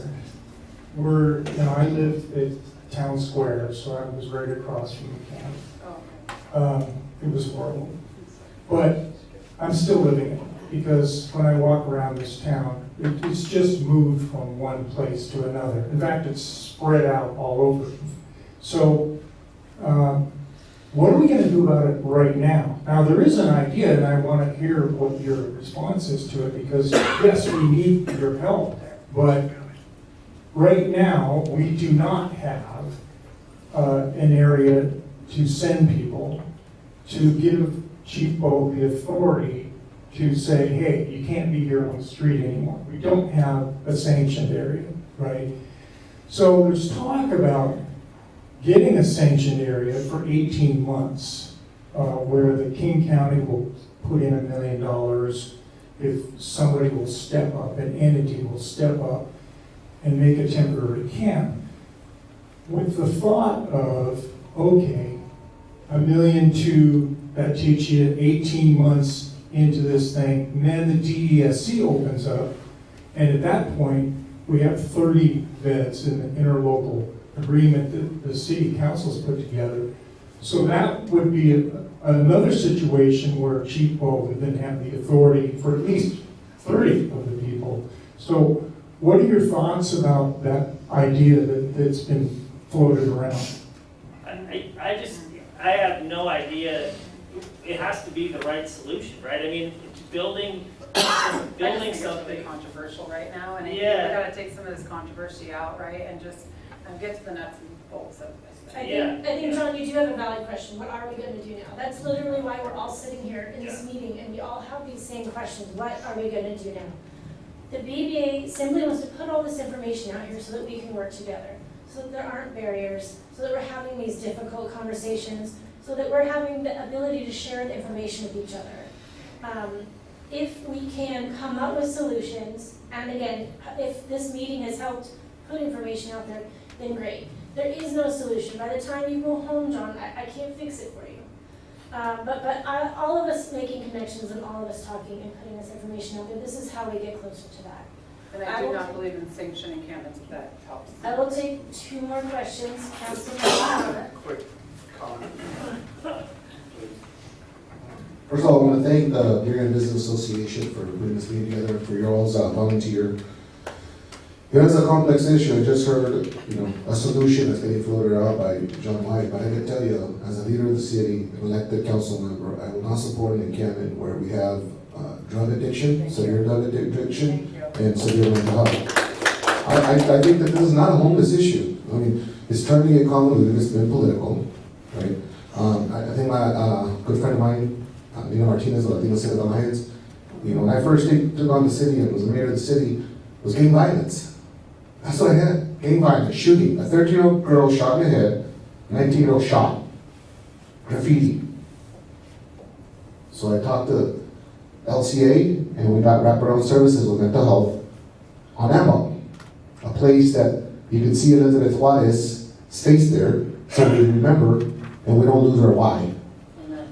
I live at Town Square, so I was right across from the camp. It was horrible. But I'm still living it, because when I walk around this town, it's just moved from one place to another. In fact, it's spread out all over. So what are we going to do about it right now? Now, there is an idea, and I want to hear what your response is to it, because yes, we need your help, but right now, we do not have an area to send people to give Chief Bo the authority to say, hey, you can't be here on the street anymore. We don't have a sanctioned area, right? So there's talk about getting a sanctioned area for 18 months, where the King County will put in $1 million if somebody will step up, an entity will step up and make a temporary camp, with the thought of, okay, $1 million that takes you 18 months into this thing, and then the DESC opens up, and at that point, we have 30 beds in the interlocal agreement that the city council's put together. So that would be another situation where Chief Bo would then have the authority for at least 30 of the people. So what are your thoughts about that idea that's been floated around? I have no idea. it has to be the right solution, right? I mean, building I just think it's something. really controversial right now, and I think Yeah. we gotta take some of this controversy out, right, and just get to the nuts and bolts of this I thing. think, John, you do have a valid question. What are we gonna do now? That's literally why we're all sitting here in this meeting, and we all have these same questions. What are we gonna do now? The BBA simply wants to put all this information out here so that we can work together, so that there aren't barriers, so that we're having these difficult conversations, so that we're having the ability to share the information with each other. If we can come up with solutions, and again, if this meeting has helped put information out there, then great. There is no solution. By the time you go home, John, I can't fix it for you. All of us making connections and all of us talking and putting this information out there, this is how we get closer to that. And I do not believe in sanctioning candidates, if that helps. I will take 2 more questions. Councilman Quick comment. First of all, I want to thank the Burien Business Association for putting this meeting together, for your all's volunteer. It is a complex issue. I just heard, a solution that's getting floated out by John White, but I can tell you, as a leader of the city, an elected council member, I will not support an encampment where we have drug addiction, severe drug addiction, and severe mental health. I think that this is not a homeless issue. I mean, it's starting to get convoluted, it's been political, right? I think my good friend of mine, Nina Martinez of Latino Civic Alliance, when I first took on the city and was the mayor of the city, was gang violence. That's what I had, gang violence, shooting. A 13-year-old girl shot in the head, 19-year-old shot, graffiti. So I talked to LCA, and we got wraparound services with mental health on Ammo, a place that you can see Elizabeth Juarez's face there, so we remember, and we don't lose our why.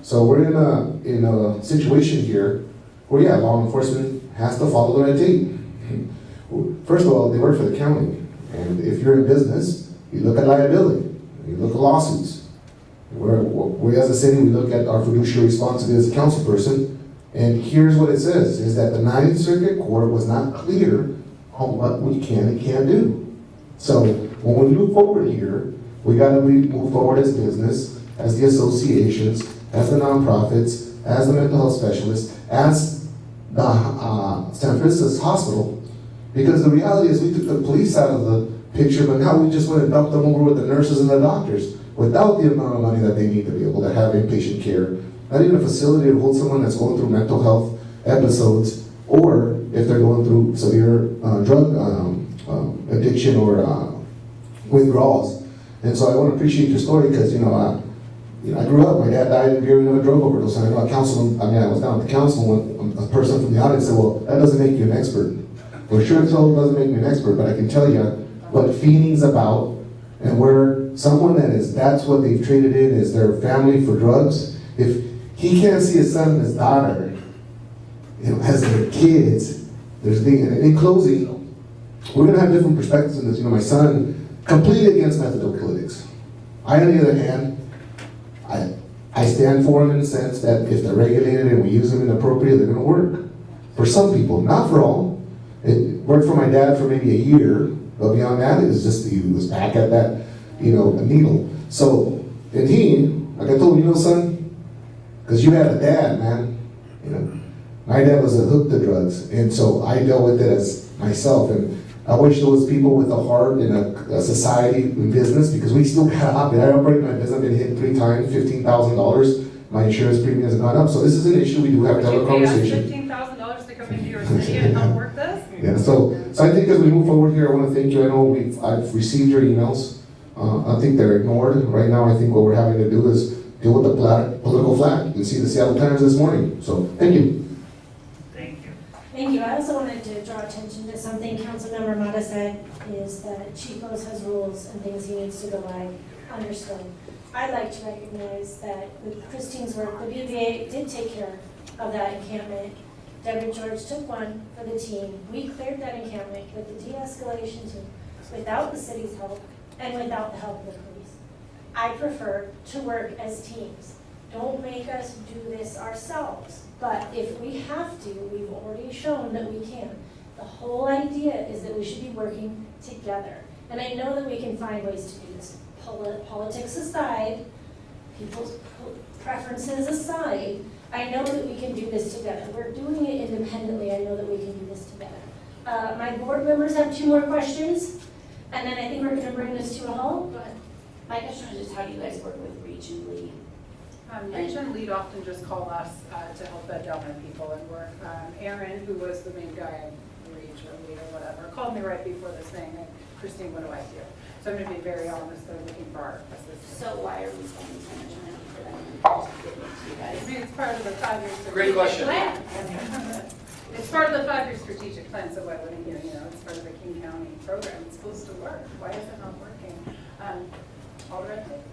So we're in a situation here where, yeah, law enforcement has to follow the red tape. First of all, they work for the county, and if you're in business, you look at liability, you look at lawsuits. We as a city, we look at our fiduciary responsibility as a council person, and here's what it says, is that the 9th Circuit Court was not clear on what we can and can't do. So when we move forward here, we gotta move forward as business, as the associations, as the nonprofits, as the mental health specialists, as the San Francisco Hospital, because the reality is we took the police out of the picture, but now we just want to dump them over with the nurses and the doctors without the amount of money that they need to be able to have inpatient care. Not even a facility to hold someone that's going through mental health episodes, or if they're going through severe drug addiction or withdrawals. And so I want to appreciate your story because, I grew up, my dad died in Burien of a drug overdose. And I know I was down at the council when a person from the audience said, well, that doesn't make you an expert. Well, sure, it doesn't make me an expert, but I can tell you what feeding's about and where someone that's what they've traded in is their family for drugs. If he can't see his son and his daughter, as their kids, in closing, we're gonna have different perspectives in this. My son, completely against methadocritics. I, on the other hand, I stand for them in the sense that if they're regulated and we use them inappropriately, they're gonna work. For some people, not for all. It worked for my dad for maybe a year, but beyond that, it was just, he was back at that, needle. So, and he, like I told him, son, because you had a dad, man, my dad was hooked to drugs, and so I dealt with it as myself, and I wish there was people with a heart in a society in business, because we still have, I operate my business, I've been hit 3 times, $15,000, my insurance premium has gone up, so this is an issue we do have to have a conversation. $15,000 to come into your city and help work this? Yeah, so I think as we move forward here, I want to thank you. I know I've received your emails. I think they're ignored. Right now, I think what we're having to do is deal with the political flag. You can see the Seattle Times this morning. So, thank you. Thank you. Thank you. I also wanted to draw attention to something Councilmember Mata said, is that Chico's has rules and things he needs to go by. Understood. I'd like to recognize that with Kristine's work, the BBA did take care of that encampment. Deborah George took one for the team. We cleared that encampment with the de-escalation team without the city's help and without the help of the police. I prefer to work as teams. Don't make us do this ourselves. But if we have to, we've already shown that we can. The whole idea is that we should be working together. And I know that we can find ways to do this. Politics aside, people's preferences aside, I know that we can do this together. We're doing it independently, I know that we can do this together. My board members have 2 more questions, and then I think we're gonna bring this to a halt. Go ahead. My question is just how do you guys work with Region Lead? Region Lead often just call us to help bed down our people and work. Aaron, who was the main guy of Region Lead or whatever, called me right before this thing, and Kristine, what do I do? So I'm gonna be very honest, they're looking for our assistance. So why are we spending so much money for them to give it to you guys? I mean, it's part of the 5-year strategic Great question. plan. It's part of the 5-year strategic plan, so why wouldn't you, it's part of the King County program, it's supposed to work, why is it not working? All the red tape.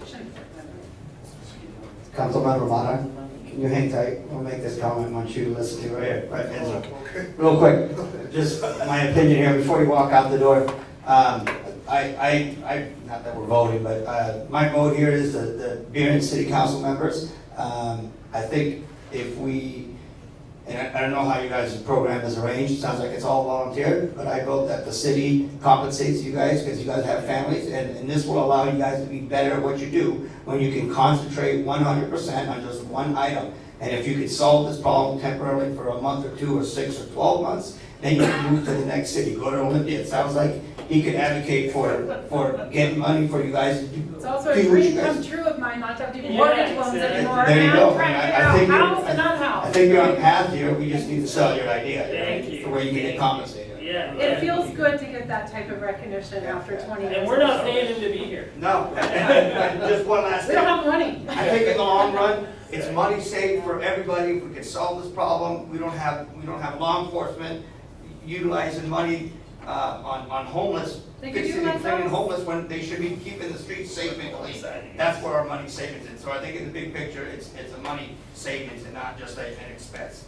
Shouldn't work. Councilmember Mata, can you hang tight? We'll make this comment, I want you to listen to it right, Ezra. Real quick, just my opinion here before you walk out the door. Not that we're voting, but my vote here is the Burien City Council members. I think if we, and I don't know how you guys' program is arranged, it sounds like it's all volunteer, but I vote that the city compensates you guys because you guys have families, and this will allow you guys to be better at what you do when you can concentrate 100% on just one item. And if you could solve this problem temporarily for a month or 2 or 6 or 12 months, then you can move to the next city, go to Olympia. It sounds like he could advocate for getting money for you guys to do. It's also a do what you dream guys- come true of mine not to have to do mortgage loans anymore. There you Now go. I'm trying to figure I out think you're- how to not how. I think you're on path here, we just need to sell your idea. Thank you. For where you can get compensated. Yeah. It feels good to get that type of recognition after 20 years. And we're not paying him to be here. No, just one last We thing. don't have money. I think in the long run, it's money saved for everybody. If we can solve this problem, we don't have law enforcement utilizing money on homeless, They could fixing do and like cleaning those. homeless when they should be keeping the streets safe and clean. That's where our money savings is. So I think in the big picture, it's a money savings and not just an expense.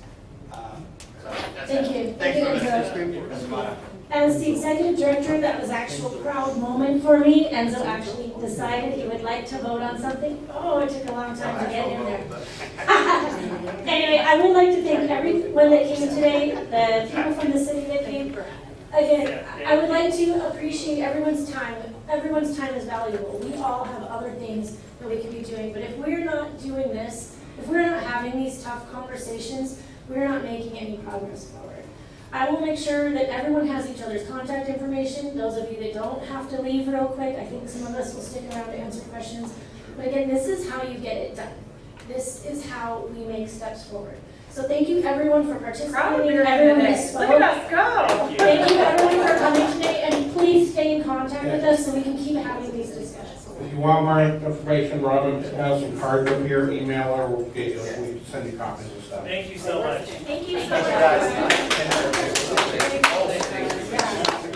So that's it. Thank you. Thanks for Thank you, listening. That's mine. As the executive director, that was actually a proud moment for me. Enzo actually decided he would like to vote on something. Oh, it took a long time to get in there. Anyway, I would like to thank everyone that came today, the people from the city that came. Again, I would like to appreciate everyone's time. Everyone's time is valuable. We all have other things that we could be doing, but if we're not doing this, if we're not having these tough conversations, we're not making any progress forward. I will make sure that everyone has each other's contact information. Those of you that don't have to leave real quick, I think some of us will stick around to answer questions. But again, this is how you get it done. This is how we make steps forward. So thank you everyone for Proud of participating, your everyone that today. spoke. Look at us go. Thank you everyone for coming today, and please stay in contact with us so we can keep having these discussions. If you want more information, Robyn has some cards up here, email her, we'll get you, we can send you copies and stuff. Thank you so much. Thank you so Thank you, much. guys.